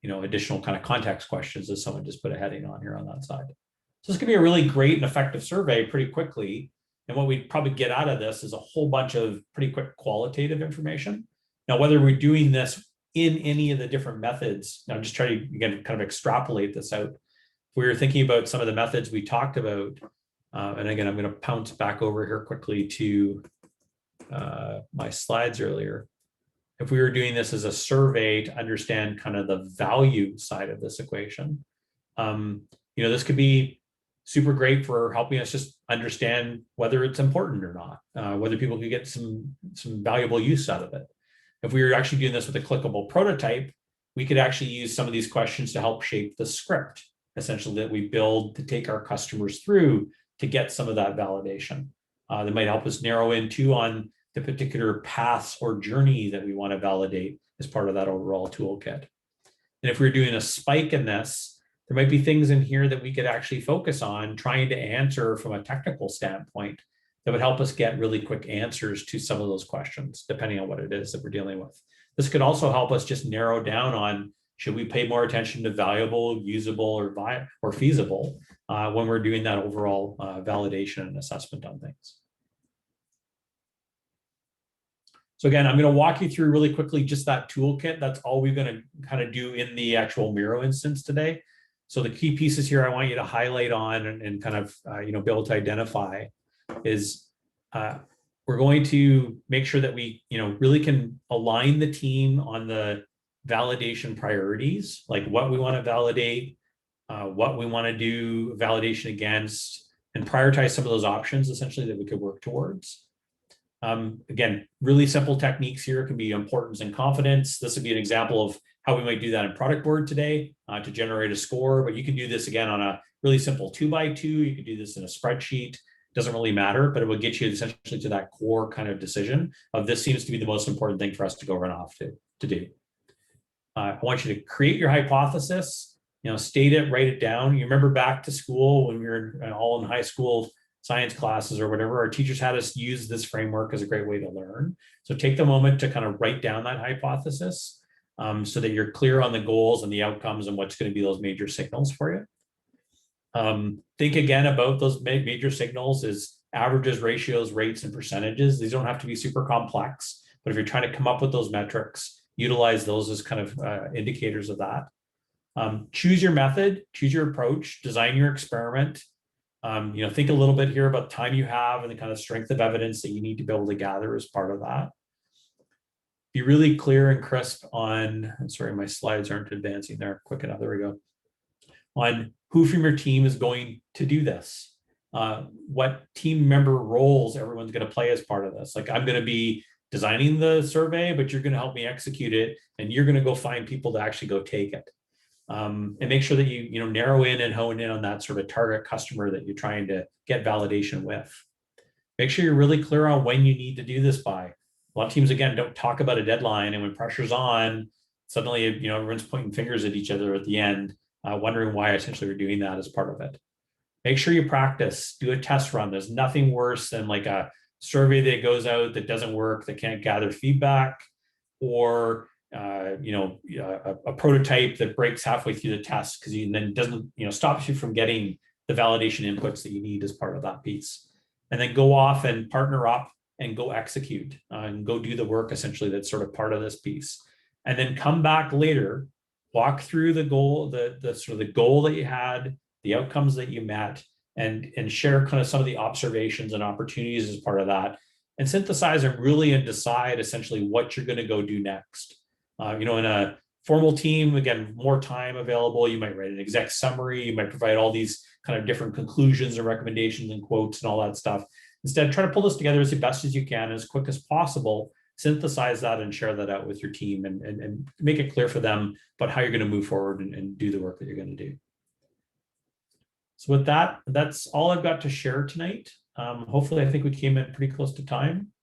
additional kind of context questions as someone just put a heading on here on that side. So this could be a really great and effective survey pretty quickly. And what we'd probably get out of this is a whole bunch of pretty quick qualitative information. Now, whether we're doing this in any of the different methods, I'm just trying to, again, kind of extrapolate this out. If we were thinking about some of the methods we talked about, and again, I'm going to pounce back over here quickly to my slides earlier. If we were doing this as a survey to understand kind of the value side of this equation, this could be super great for helping us just understand whether it's important or not, whether people could get some valuable use out of it. If we were actually doing this with a clickable prototype, we could actually use some of these questions to help shape the script, essentially, that we build to take our customers through to get some of that validation. That might help us narrow in too on the particular paths or journey that we want to validate as part of that overall toolkit. And if we're doing a spike in this, there might be things in here that we could actually focus on trying to answer from a technical standpoint that would help us get really quick answers to some of those questions, depending on what it is that we're dealing with. This could also help us just narrow down on, should we pay more attention to valuable, usable, or feasible when we're doing that overall validation and assessment on things. So again, I'm going to walk you through really quickly just that toolkit. That's all we're going to kind of do in the actual Miro instance today. So the key pieces here I want you to highlight on and kind of be able to identify is we're going to make sure that we really can align the team on the validation priorities, like what we want to validate, what we want to do validation against, and prioritize some of those options essentially that we could work towards. Again, really simple techniques here can be importance and confidence. This would be an example of how we might do that in Productboard today to generate a score, but you can do this again on a really simple 2x2. You could do this in a spreadsheet. Doesn't really matter, but it will get you essentially to that core kind of decision of this seems to be the most important thing for us to go run off to do. I want you to create your hypothesis, state it, write it down. You remember back to school when we were all in high school science classes or whatever, our teachers had us use this framework as a great way to learn. So take the moment to kind of write down that hypothesis so that you're clear on the goals and the outcomes and what's going to be those major signals for you. Think again about those major signals as averages, ratios, rates, and percentages. These don't have to be super complex, but if you're trying to come up with those metrics, utilize those as kind of indicators of that. Choose your method, choose your approach, design your experiment. Think a little bit here about the time you have and the kind of strength of evidence that you need to be able to gather as part of that. Be really clear and crisp on, sorry, my slides aren't advancing there quick enough. There we go. On who from your team is going to do this. What team member roles everyone's going to play as part of this. Like, I'm going to be designing the survey, but you're going to help me execute it, and you're going to go find people to actually go take it. And make sure that you narrow in and hone in on that sort of target customer that you're trying to get validation with. Make sure you're really clear on when you need to do this by. A lot of teams, again, don't talk about a deadline, and when pressure's on, suddenly everyone's pointing fingers at each other at the end, wondering why essentially we're doing that as part of it. Make sure you practice, do a test run. There's nothing worse than like a survey that goes out that doesn't work, that can't gather feedback, or a prototype that breaks halfway through the test because then doesn't stops you from getting the validation inputs that you need as part of that piece. And then go off and partner up and go execute and go do the work essentially that's sort of part of this piece. And then come back later, walk through the goal, the sort of the goal that you had, the outcomes that you met, and share kind of some of the observations and opportunities as part of that, and synthesize them really and decide essentially what you're going to go do next. In a formal team, again, more time available. You might write an exec summary. You might provide all these kind of different conclusions and recommendations and quotes and all that stuff. Instead, try to pull this together as best as you can, as quick as possible, synthesize that and share that out with your team and make it clear for them about how you're going to move forward and do the work that you're going to do. So with that, that's all I've got to share tonight. Hopefully, I think we came in pretty close to time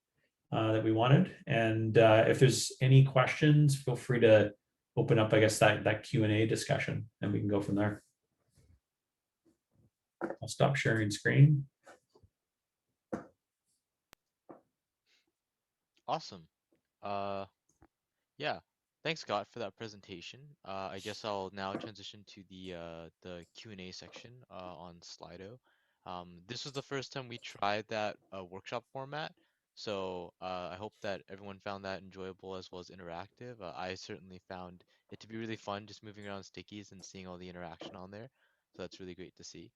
that we wanted. And if there's any questions, feel free to open up, I guess, that Q&A discussion, and we can go from there. I'll stop sharing screen. Awesome. Yeah. Thanks, Scott, for that presentation. I guess I'll now transition to the Q&A section on Slido. This was the first time we tried that workshop format, so I hope that everyone found that enjoyable as well as interactive. I certainly found it to be really fun just moving around stickies and seeing all the interaction on there, so that's really great to see.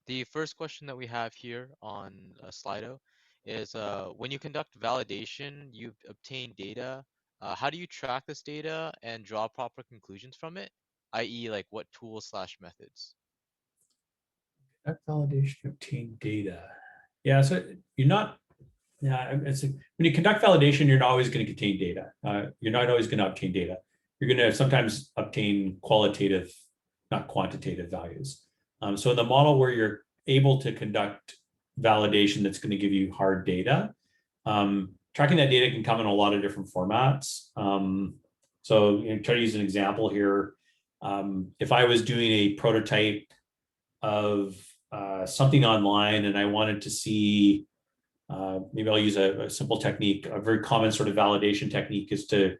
The first question that we have here on Slido is when you conduct validation, you've obtained data. How do you track this data and draw proper conclusions from it, i.e. like what tools/methods? That validation, obtain data. Yeah, so you're not, when you conduct validation, you're not always going to contain data. You're not always going to obtain data. You're going to sometimes obtain qualitative, not quantitative values. So in the model where you're able to conduct validation that's going to give you hard data, tracking that data can come in a lot of different formats. So try to use an example here. If I was doing a prototype of something online and I wanted to see, maybe I'll use a simple technique. A very common sort of validation technique is to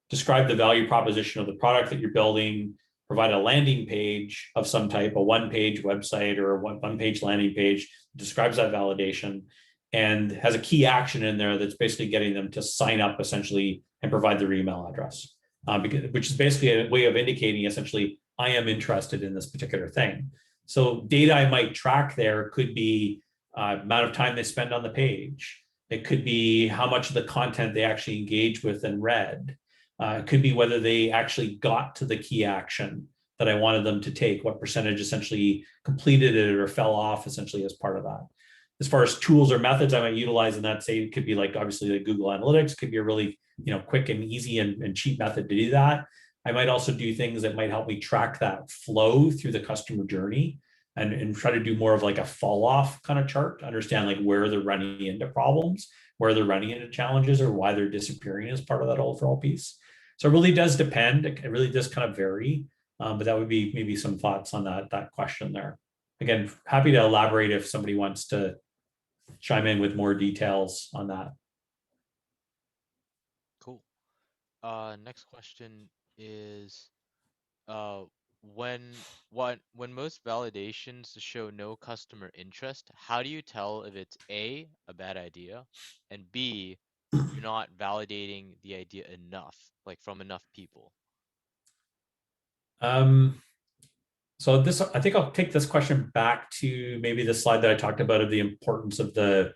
describe the value proposition of the product that you're building, provide a landing page of some type, a one-page website or a one-page landing page that describes that validation and has a key action in there that's basically getting them to sign up essentially and provide their email address, which is basically a way of indicating essentially, I am interested in this particular thing. So data I might track there could be amount of time they spend on the page. It could be how much of the content they actually engage with and read. It could be whether they actually got to the key action that I wanted them to take, what percentage essentially completed it or fell off essentially as part of that. As far as tools or methods I might utilize in that, say it could be like obviously like Google Analytics, could be a really quick and easy and cheap method to do that. I might also do things that might help me track that flow through the customer journey and try to do more of like a fall off kind of chart to understand like where they're running into problems, where they're running into challenges, or why they're disappearing as part of that overall piece. So it really does depend. It really does kind of vary. But that would be maybe some thoughts on that question there. Again, happy to elaborate if somebody wants to chime in with more details on that. Cool. Next question is, when most validations show no customer interest, how do you tell if it's A, a bad idea, and B, you're not validating the idea enough, like from enough people? So this, I think I'll take this question back to maybe the slide that I talked about of the importance of the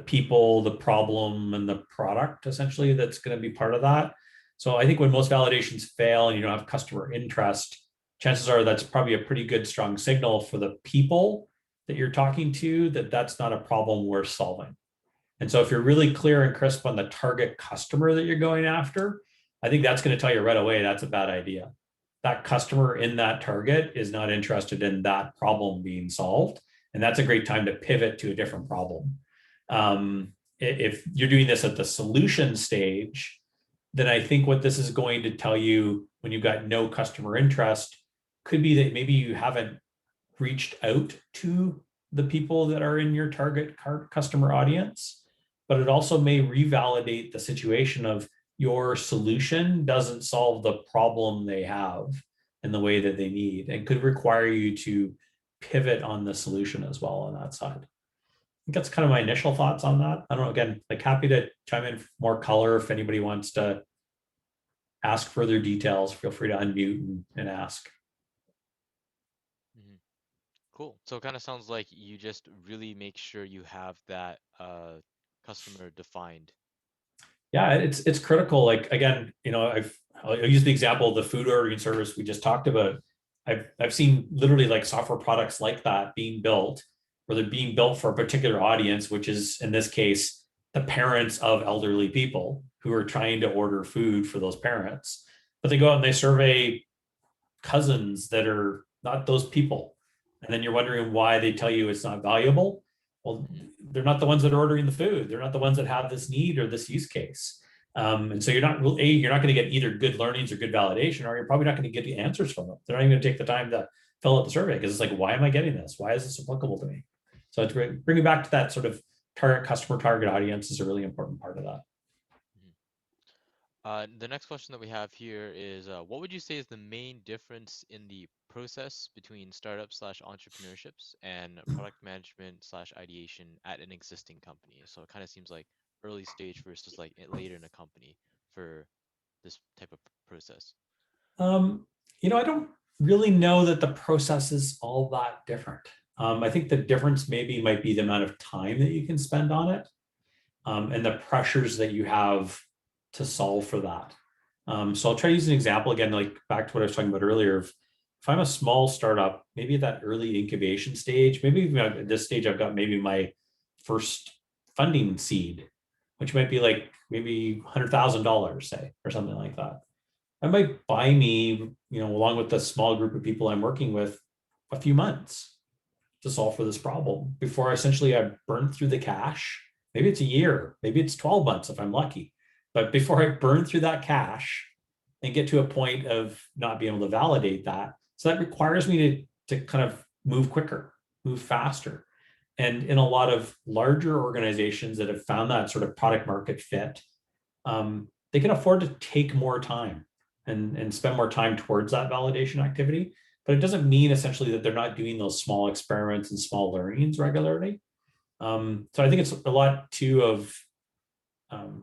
people, the problem, and the product, essentially, that's going to be part of that. So I think when most validations fail and you don't have customer interest, chances are that's probably a pretty good, strong signal for the people that you're talking to that that's not a problem worth solving. And so if you're really clear and crisp on the target customer that you're going after, I think that's going to tell you right away that's a bad idea. That customer in that target is not interested in that problem being solved. And that's a great time to pivot to a different problem. If you're doing this at the solution stage, then I think what this is going to tell you when you've got no customer interest could be that maybe you haven't reached out to the people that are in your target customer audience, but it also may revalidate the situation of your solution doesn't solve the problem they have in the way that they need, and could require you to pivot on the solution as well on that side. I think that's kind of my initial thoughts on that. I don't know, again, like happy to chime in for more color if anybody wants to ask further details, feel free to unmute and ask. Cool. So it kind of sounds like you just really make sure you have that customer defined. Yeah, it's critical. Like again, I'll use the example of the food ordering service we just talked about. I've seen literally like software products like that being built, where they're being built for a particular audience, which is in this case the parents of elderly people who are trying to order food for those parents. But they go out and they survey cousins that are not those people, and then you're wondering why they tell you it's not valuable. Well, they're not the ones that are ordering the food. They're not the ones that have this need or this use case. And so you're not going to get either good learnings or good validation, or you're probably not going to get the answers from them. They're not even going to take the time to fill out the survey because it's like, why am I getting this? Why is this applicable to me? So it's bringing back to that sort of target audience is a really important part of that. The next question that we have here is, what would you say is the main difference in the process between startup/entrepreneurships and product management/ideation at an existing company? So it kind of seems like early stage versus like later in a company for this type of process. I don't really know that the process is all that different. I think the difference might be the amount of time that you can spend on it, and the pressures that you have to solve for that. So I'll try to use an example again, like back to what I was talking about earlier. If I'm a small startup, maybe at that early incubation stage, maybe even at this stage, I've got maybe my first funding seed, which might be like maybe $100,000, say, or something like that. That might buy me, along with the small group of people I'm working with, a few months to solve for this problem before essentially I burn through the cash. Maybe it's a year, maybe it's 12 months if I'm lucky. But before I burn through that cash and get to a point of not being able to validate that, so that requires me to kind of move quicker, move faster. And in a lot of larger organizations that have found that sort of product market fit, they can afford to take more time and spend more time towards that validation activity. But it doesn't mean essentially that they're not doing those small experiments and small learnings regularly. So I think it's a lot too of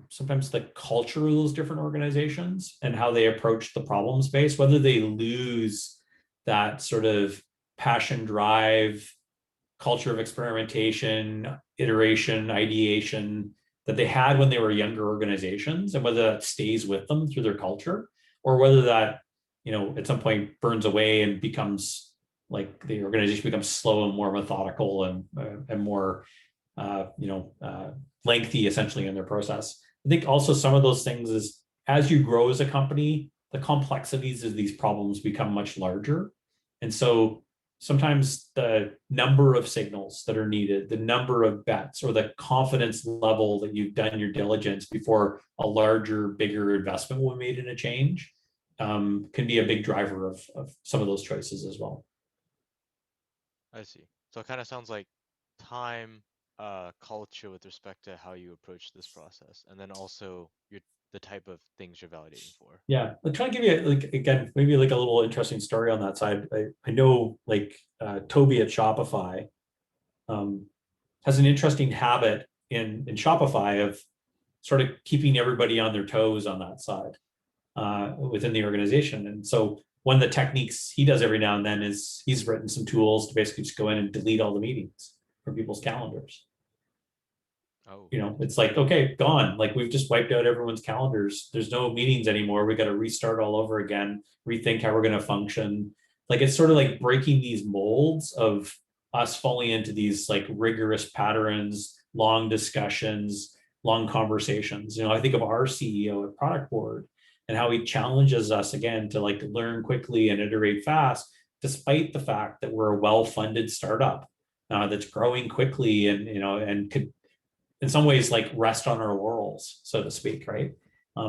sometimes the culture of those different organizations and how they approach the problem space, whether they lose that sort of passion, drive, culture of experimentation, iteration, ideation that they had when they were younger organizations, and whether that stays with them through their culture, or whether that, at some point burns away and becomes like the organization becomes slow and more methodical and more lengthy essentially in their process. I think also some of those things is as you grow as a company, the complexities of these problems become much larger. And so sometimes the number of signals that are needed, the number of bets, or the confidence level that you've done your diligence before a larger, bigger investment will be made in a change, can be a big driver of some of those choices as well. I see. So it kind of sounds like time, culture with respect to how you approach this process, and then also the type of things you're validating for. Yeah, I'm trying to give you like, again, maybe like a little interesting story on that side. I know like Toby at Shopify has an interesting habit in Shopify of sort of keeping everybody on their toes on that side within the organization. And so one of the techniques he does every now and then is he's written some tools to basically just go in and delete all the meetings from people's calendars. Oh, You know, it's like, okay, gone. Like we've just wiped out everyone's calendars. There's no meetings anymore. We got to restart all over again, rethink how we're going to function. Like it's sort of like breaking these molds of us falling into these like rigorous patterns, long discussions, long conversations. You know, I think of our CEO at Productboard and how he challenges us again to like learn quickly and iterate fast, despite the fact that we're a well-funded startup that's growing quickly and and could in some ways like rest on our laurels, so to speak, right?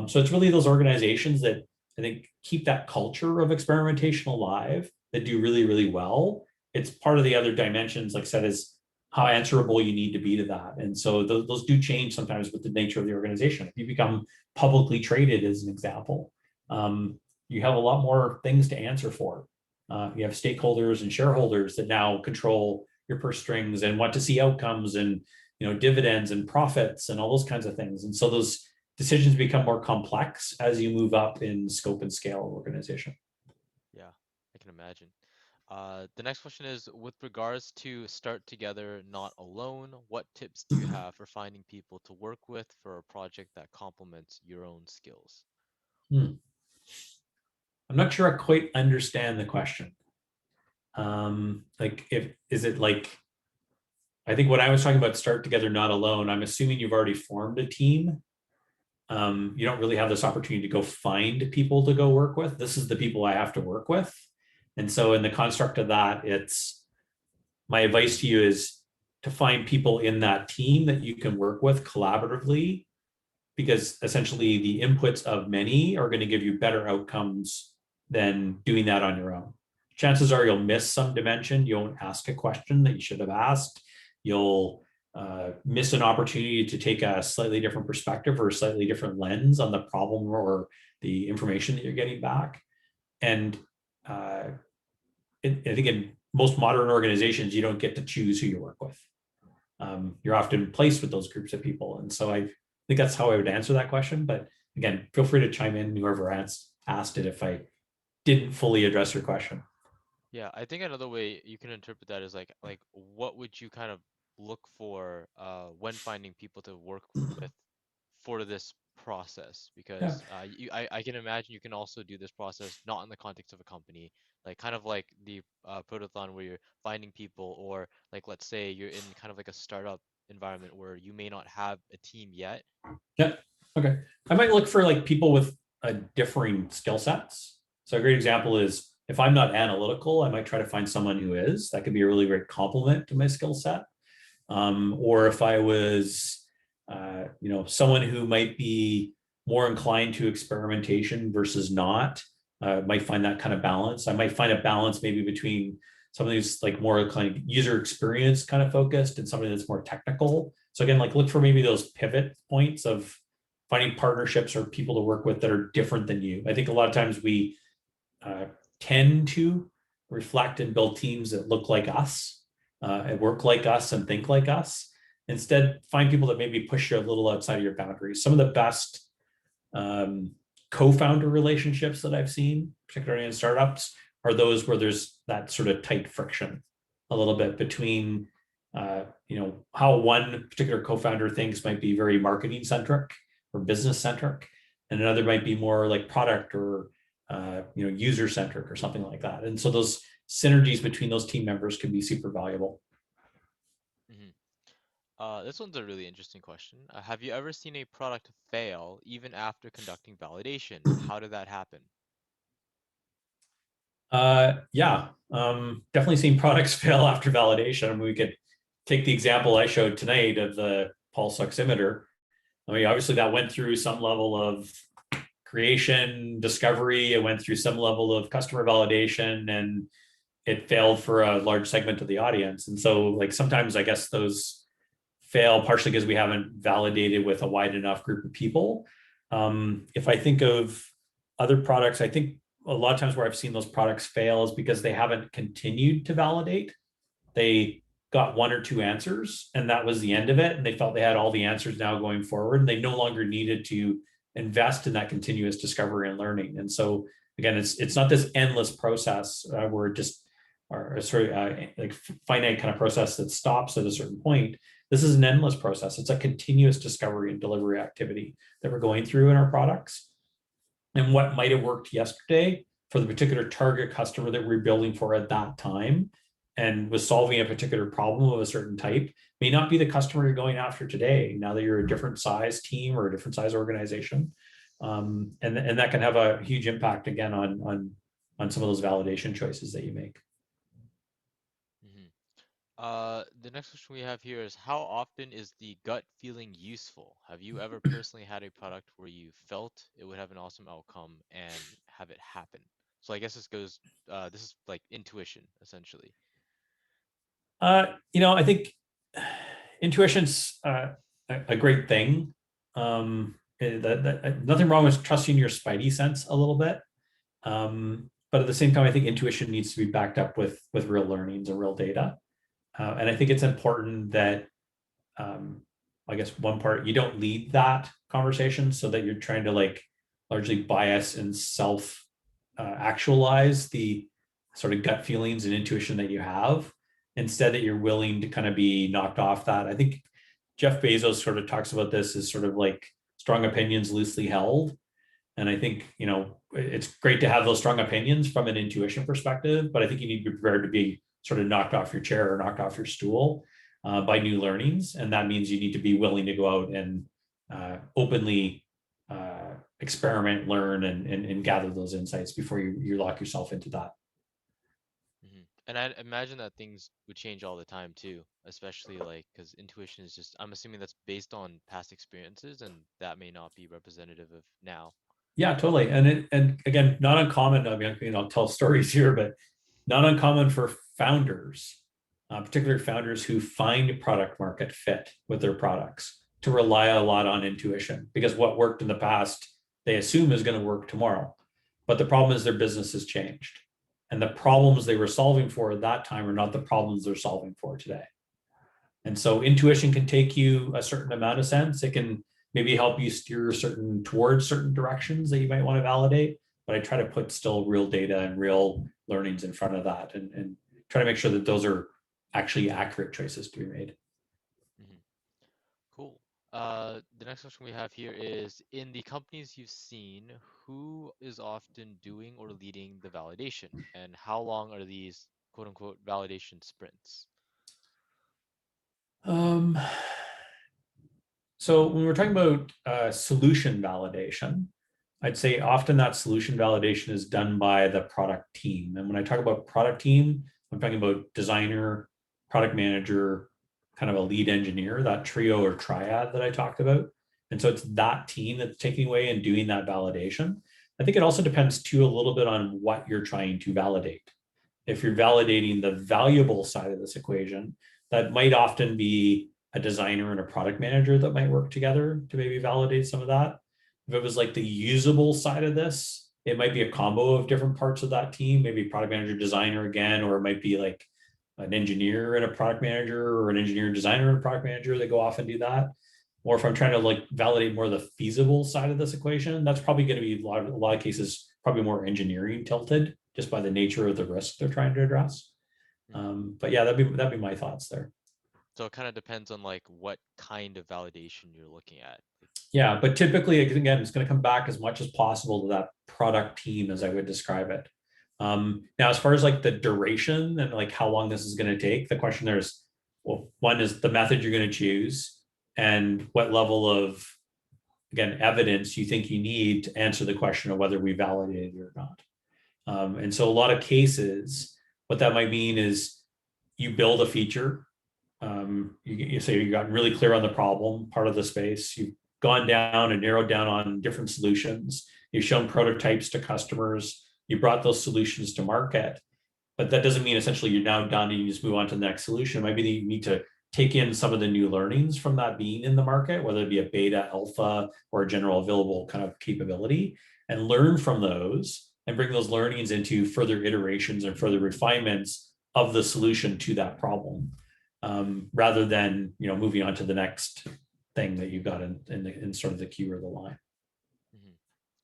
So it's really those organizations that I think keep that culture of experimentation alive that do really, really well. It's part of the other dimensions, like I said, is how answerable you need to be to that. And so those do change sometimes with the nature of the organization. If you become publicly traded, as an example, you have a lot more things to answer for. You have stakeholders and shareholders that now control your purse strings and want to see outcomes and dividends and profits and all those kinds of things. And so those decisions become more complex as you move up in scope and scale of organization. yeah, I can imagine. The next question is, with regards to start together, not alone, what tips do you have for finding people to work with for a project that complements your own skills? I'm not sure I quite understand the question. Is it like, I think when I was talking about start together, not alone, I'm assuming you've already formed a team. You don't really have this opportunity to go find people to go work with. This is the people I have to work with. And so in the construct of that, it's my advice to you is to find people in that team that you can work with collaboratively, because essentially the inputs of many are going to give you better outcomes than doing that on your own. Chances are you'll miss some dimension. You won't ask a question that you should have asked. You'll miss an opportunity to take a slightly different perspective or a slightly different lens on the problem or the information that you're getting back. And I think in most modern organizations, you don't get to choose who you work with. You're often placed with those groups of people. And so I think that's how I would answer that question. But again, feel free to chime in, whoever asked it, if I didn't fully address your question. Yeah, I think another way you can interpret that is like what would you kind of look for when finding people to work with for this process? Because I can imagine you can also do this process not in the context of a company, like kind of like the Protothon where you're finding people, or like let's say you're in kind of like a startup environment where you may not have a team yet. Yeah. Okay. I might look for like people with differing skill sets. So a great example is if I'm not analytical, I might try to find someone who is. That could be a really great complement to my skill set. Or if I was, someone who might be more inclined to experimentation versus not, might find that kind of balance. I might find a balance maybe between somebody who's like more kind of user experience kind of focused and somebody that's more technical. So again, like look for maybe those pivot points of finding partnerships or people to work with that are different than you. I think a lot of times we tend to reflect and build teams that look like us and work like us and think like us. Instead, find people that maybe push you a little outside of your boundaries. Some of the best co-founder relationships that I've seen, particularly in startups, are those where there's that sort of tight friction a little bit between how one particular co-founder thinks might be very marketing centric or business centric, and another might be more like product or user centric or something like that. And so those synergies between those team members can be super valuable. This one's a really interesting question. Have you ever seen a product fail even after conducting validation? How did that happen? Yeah, definitely seen products fail after validation. We could take the example I showed tonight of the pulse oximeter. I mean, obviously that went through some level of creation, discovery. It went through some level of customer validation, and it failed for a large segment of the audience. And so, like, sometimes I guess those fail partially because we haven't validated with a wide enough group of people. If I think of other products, I think a lot of times where I've seen those products fail is because they haven't continued to validate. They got one or two answers and that was the end of it. And they felt they had all the answers now going forward. And they no longer needed to invest in that continuous discovery and learning. And so again, it's not this endless process where it just or sort of like finite kind of process that stops at a certain point. This is an endless process. It's a continuous discovery and delivery activity that we're going through in our products. And what might have worked yesterday for the particular target customer that we're building for at that time and was solving a particular problem of a certain type may not be the customer you're going after today, now that you're a different size team or a different size organization. And that can have a huge impact again on some of those validation choices that you make. The next question we have here is, how often is the gut feeling useful? Have you ever personally had a product where you felt it would have an awesome outcome and have it happen? So I guess this goes, this is like intuition, essentially. I think intuition's a great thing. Nothing wrong with trusting your spidey sense a little bit. But at the same time, I think intuition needs to be backed up with real learnings and real data. And I think it's important that, I guess one part, you don't lead that conversation so that you're trying to like largely bias and self actualize the sort of gut feelings and intuition that you have. Instead, that you're willing to kind of be knocked off that. I think Jeff Bezos sort of talks about this as sort of like strong opinions loosely held. And I think, it's great to have those strong opinions from an intuition perspective, but I think you need to be prepared to be sort of knocked off your chair or knocked off your stool by new learnings. And that means you need to be willing to go out and openly experiment, learn, and gather those insights before you lock yourself into that. And I imagine that things would change all the time too, especially like because intuition is just, I'm assuming that's based on past experiences and that may not be representative of now. Yeah, totally. And again, not uncommon. I mean, I'll tell stories here, but not uncommon for founders, particularly founders who find product market fit with their products, to rely a lot on intuition, because what worked in the past, they assume is going to work tomorrow. But the problem is their business has changed. And the problems they were solving for at that time are not the problems they're solving for today. And so intuition can take you a certain amount of sense. It can maybe help you steer towards certain directions that you might want to validate. But I try to put still real data and real learnings in front of that and try to make sure that those are actually accurate choices to be made. Cool. The next question we have here is, in the companies you've seen, who is often doing or leading the validation, and how long are these quote unquote validation sprints? So when we're talking about solution validation, I'd say often that solution validation is done by the product team. And when I talk about product team, I'm talking about designer, product manager, kind of a lead engineer, that trio or triad that I talked about. And so it's that team that's taking away and doing that validation. I think it also depends too a little bit on what you're trying to validate. If you're validating the valuable side of this equation, that might often be a designer and a product manager that might work together to maybe validate some of that. If it was like the usable side of this, it might be a combo of different parts of that team, maybe product manager, designer again, or it might be like an engineer and a product manager, or an engineer and designer and a product manager that go off and do that. Or if I'm trying to like validate more of the feasible side of this equation, that's probably going to be a lot of cases, probably more engineering tilted just by the nature of the risk they're trying to address. But yeah, that'd be my thoughts there. So it kind of depends on like what kind of validation you're looking at. Yeah, but typically, again, it's going to come back as much as possible to that product team as I would describe it. Now, as far as like the duration and like how long this is going to take, the question there is, well, one is the method you're going to choose and what level of, again, evidence you think you need to answer the question of whether we validate it or not. And so a lot of cases, what that might mean is you build a feature. You say you got really clear on the problem, part of the space. You've gone down and narrowed down on different solutions. You've shown prototypes to customers. You brought those solutions to market. But that doesn't mean essentially you're now done and you just move on to the next solution. It might be that you need to take in some of the new learnings from that being in the market, whether it be a beta, alpha, or a general available kind of capability, and learn from those and bring those learnings into further iterations and further refinements of the solution to that problem, rather than moving on to the next thing that you've got in sort of the queue or the line.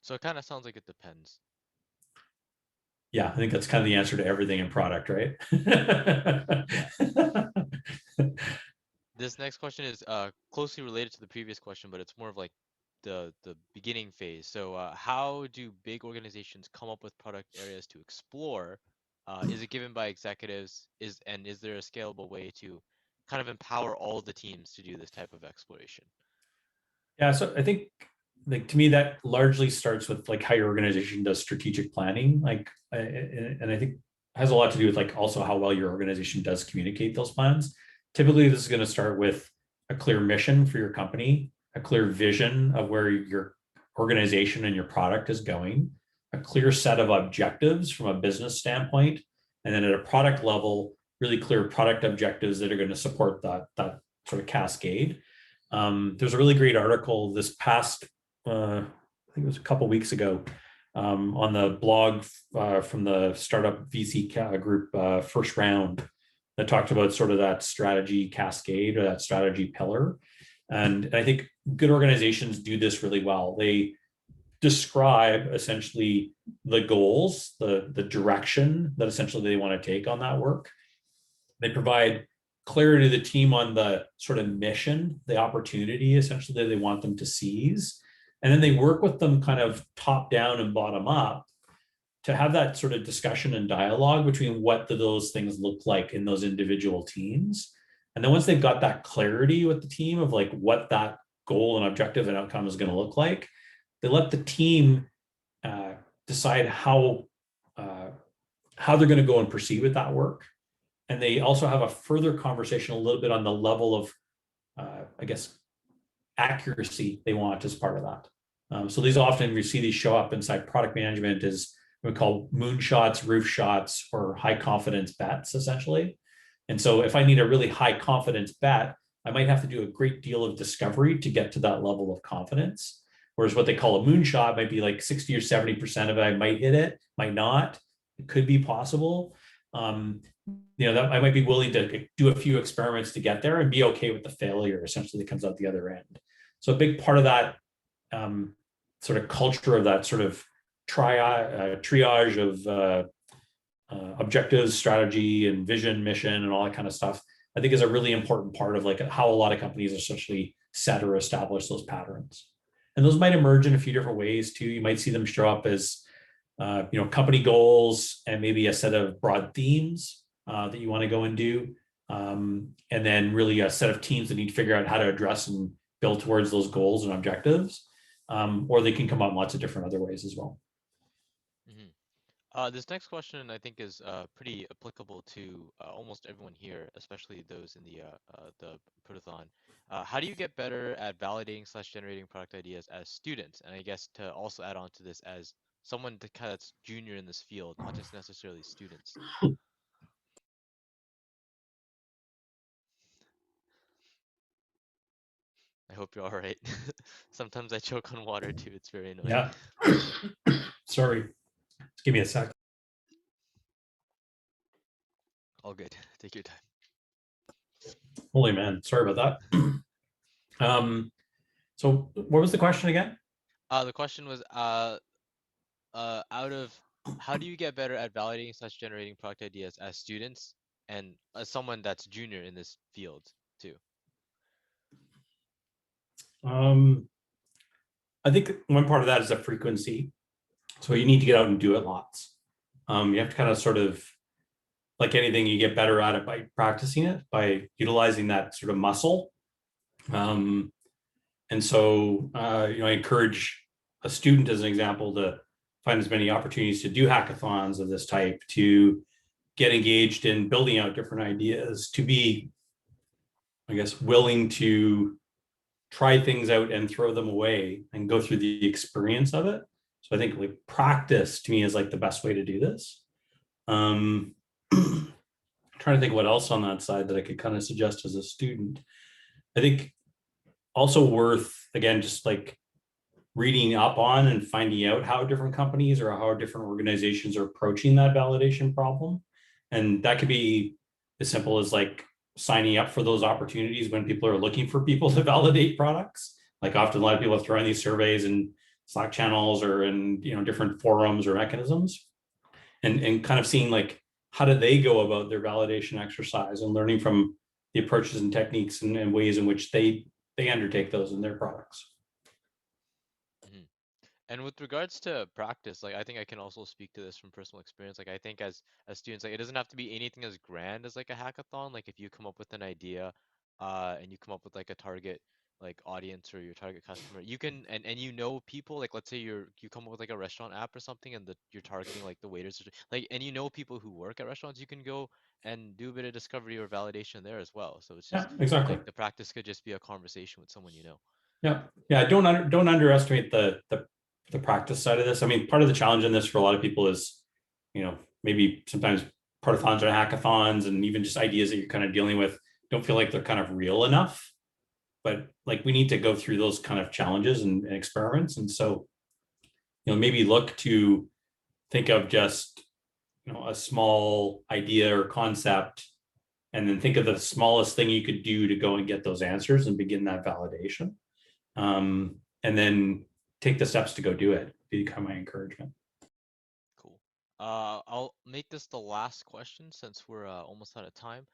So it kind of sounds like it depends. Yeah, I think that's kind of the answer to everything in product, right? This next question is closely related to the previous question, but it's more of like the beginning phase. So how do big organizations come up with product areas to explore? Is it given by executives? Is there a scalable way to kind of empower all the teams to do this type of exploration? Yeah, so I think to me that largely starts with like how your organization does strategic planning, and I think has a lot to do with like also how well your organization does communicate those plans. Typically, this is going to start with a clear mission for your company, a clear vision of where your organization and your product is going, a clear set of objectives from a business standpoint, and then at a product level, really clear product objectives that are going to support that sort of cascade. There's a really great article this past, I think it was a couple of weeks ago, on the blog from the startup VC group First Round, that talked about sort of that strategy cascade or that strategy pillar. And I think good organizations do this really well. They describe essentially the goals, the direction that essentially they want to take on that work. They provide clarity to the team on the sort of mission, the opportunity essentially that they want them to seize. And then they work with them kind of top down and bottom up to have that sort of discussion and dialogue between what those things look like in those individual teams. And then once they've got that clarity with the team of like what that goal and objective and outcome is going to look like, they let the team decide how they're going to go and proceed with that work. And they also have a further conversation a little bit on the level of, I guess, accuracy they want as part of that. So these often, we see these show up inside product management as we call moonshots, roof shots, or high confidence bets, essentially. And so if I need a really high confidence bet, I might have to do a great deal of discovery to get to that level of confidence. Whereas what they call a moonshot might be like 60 or 70% of it, I might hit it, might not. It could be possible. That I might be willing to do a few experiments to get there and be okay with the failure essentially that comes out the other end. So a big part of that sort of culture of that sort of triage of objectives, strategy, and vision, mission, and all that kind of stuff, I think is a really important part of like how a lot of companies essentially set or establish those patterns. And those might emerge in a few different ways too. You might see them show up as company goals and maybe a set of broad themes that you want to go and do. And then really a set of teams that need to figure out how to address and build towards those goals and objectives. Or they can come out in lots of different other ways as well. This next question I think is pretty applicable to almost everyone here, especially those in the Protothon. How do you get better at validating/generating product ideas as students? And I guess to also add on to this as someone that's junior in this field, not just necessarily students. I hope you're all right. Sometimes I choke on water too. It's very annoying. Yeah. Sorry. Just give me a sec. All good. Take your time. Holy man. Sorry about that. So what was the question again? The question was out of how do you get better at validating/generating product ideas as students and as someone that's junior in this field too? I think one part of that is the frequency. So you need to get out and do it lots. You have to kind of sort of, like anything, you get better at it by practicing it, by utilizing that sort of muscle. And so, I encourage a student, as an example, to find as many opportunities to do hackathons of this type, to get engaged in building out different ideas, to be, I guess, willing to try things out and throw them away and go through the experience of it. So I think like practice to me is like the best way to do this. Trying to think what else on that side that I could kind of suggest as a student. I think also worth, again, just like reading up on and finding out how different companies or how different organizations are approaching that validation problem. And that could be as simple as like signing up for those opportunities when people are looking for people to validate products. Like often a lot of people are throwing these surveys in Slack channels or in, you know, different forums or mechanisms, and kind of seeing like, how do they go about their validation exercise and learning from the approaches and techniques and ways in which they undertake those in their products. And with regards to practice, like I think I can also speak to this from personal experience. Like I think as students, like it doesn't have to be anything as grand as like a hackathon. Like if you come up with an idea, and you come up with like a target like audience or your target customer, you can and you know people, like let's say you come up with like a restaurant app or something, and you're targeting like the waiters, like, and you know people who work at restaurants, you can go and do a bit of discovery or validation there as well. So it's Yeah, just exactly. like the practice could just be a conversation with someone you know. Yeah. Don't underestimate the practice side of this. I mean, part of the challenge in this for a lot of people is, you know, maybe sometimes protothons or hackathons and even just ideas that you're kind of dealing with don't feel like they're kind of real enough. But like we need to go through those kind of challenges and experiments. And so, you know, maybe look to think of just, you know, a small idea or concept, and then think of the smallest thing you could do to go and get those answers and begin that validation. And then take the steps to go do it. Become my encouragement. Cool. I'll make this the last question since we're almost out of time.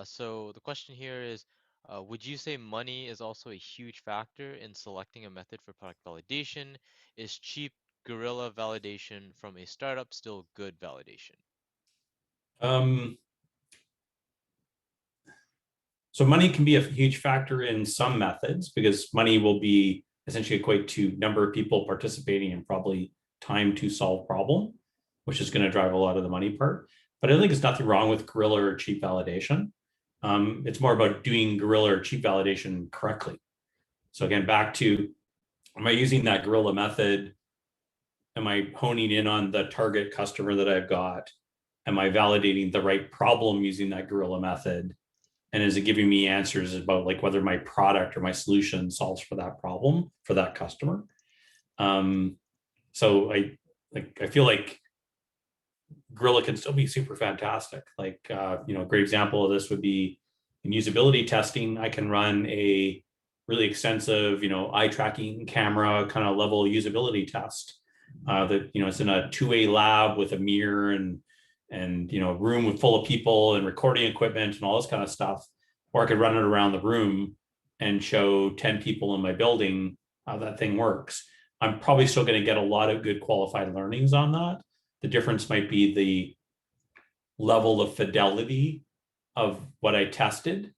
So the question here is, would you say money is also a huge factor in selecting a method for product validation? Is cheap guerrilla validation from a startup still good validation? So money can be a huge factor in some methods because money will be essentially equate to number of people participating and probably time to solve problem, which is going to drive a lot of the money part. But I think there's nothing wrong with guerrilla or cheap validation. It's more about doing guerrilla or cheap validation correctly. So again, back to, am I using that guerrilla method? Am I honing in on the target customer that I've got? Am I validating the right problem using that guerrilla method? And is it giving me answers about like whether my product or my solution solves for that problem for that customer? So I feel like guerrilla can still be super fantastic. Like, you know, a great example of this would be in usability testing. I can run a really extensive, you know, eye tracking camera kind of level usability test that, you know, it's in a 2A lab with a mirror and you know, a room full of people and recording equipment and all this kind of stuff. Or I could run it around the room and show 10 people in my building how that thing works. I'm probably still going to get a lot of good qualified learnings on that. The difference might be the level of fidelity of what I tested,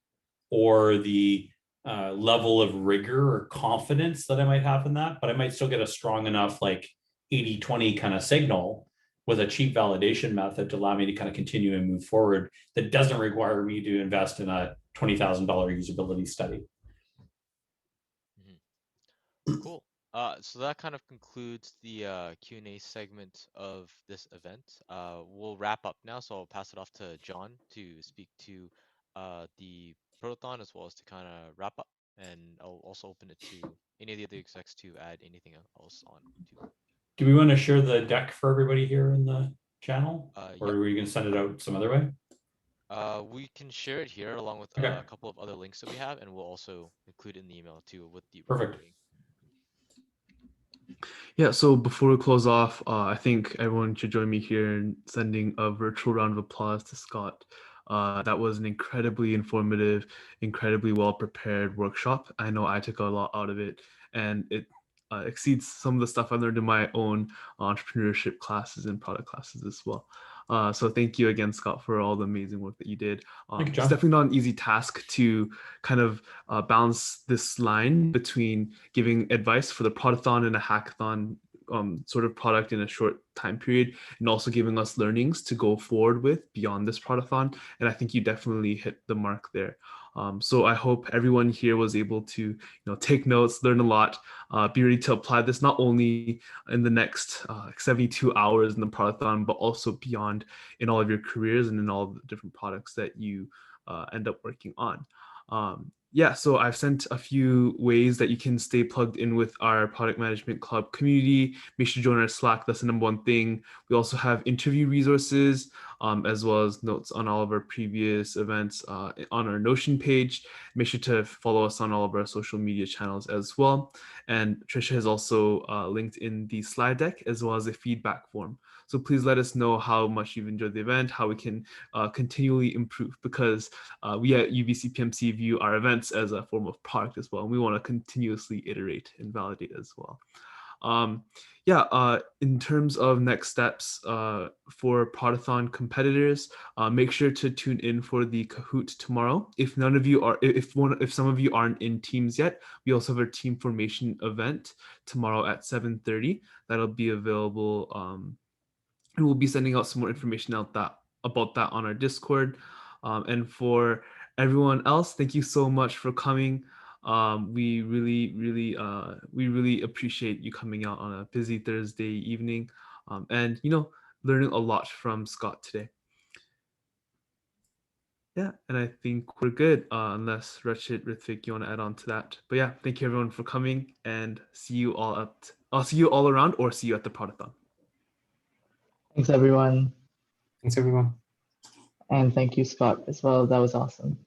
or the level of rigor or confidence that I might have in that, but I might still get a strong enough like 80-20 kind of signal with a cheap validation method to allow me to kind of continue and move forward that doesn't require me to invest in a $20,000 usability study. Cool. So that kind of concludes the Q&A segment of this event. We'll wrap up now, so I'll pass it off to John to speak to the Protothon as well as to kind of wrap up, and I'll also open it to any of the other execs to add anything else on to. Do we want to share the deck for everybody here in the channel, or Yep. are we going to send it out some other way? We can share it here along with Okay. a couple of other links that we have, and we'll also include it in the email too with the Perfect. recording. Yeah, so before we close off, I think everyone should join me here in sending a virtual round of applause to Scott. That was an incredibly informative, incredibly well-prepared workshop. I know I took a lot out of it, and it exceeds some of the stuff I learned in my own entrepreneurship classes and product classes as well. So thank you again, Scott, for all the amazing work that you did. Thank you, It's John. definitely not an easy task to kind of balance this line between giving advice for the Protothon and a hackathon sort of product in a short time period, and also giving us learnings to go forward with beyond this Productathon. And I think you definitely hit the mark there. So I hope everyone here was able to take notes, learn a lot, be ready to apply this not only in the next 72 hours in the Productathon, but also beyond in all of your careers and in all of the different products that you end up working on. Yeah, so I've sent a few ways that you can stay plugged in with our Product Management Club community. Make sure to join our Slack. That's the number one thing. We also have interview resources, as well as notes on all of our previous events on our Notion page. Make sure to follow us on all of our social media channels as well. And Trisha has also linked in the slide deck as well as a feedback form. So please let us know how much you've enjoyed the event, how we can continually improve, because we at UBC PMC view our events as a form of product as well. And we want to continuously iterate and validate as well. In terms of next steps for Productathon competitors, make sure to tune in for the Kahoot tomorrow. If none of you are, if some of you aren't in teams yet, we also have our team formation event tomorrow at 7:30. That'll be available, and we'll be sending out some more information about that on our Discord. And for everyone else, thank you so much for coming. We really appreciate you coming out on a busy Thursday evening, and learning a lot from Scott today. Yeah, and I think we're good, unless Rachit, Ritvik, you want to add on to that. But yeah, thank you everyone for coming, and see you all I'll see you all around, or see you at the Productathon. Thanks, everyone. Thanks, everyone. And thank you, Scott, as well. That was awesome.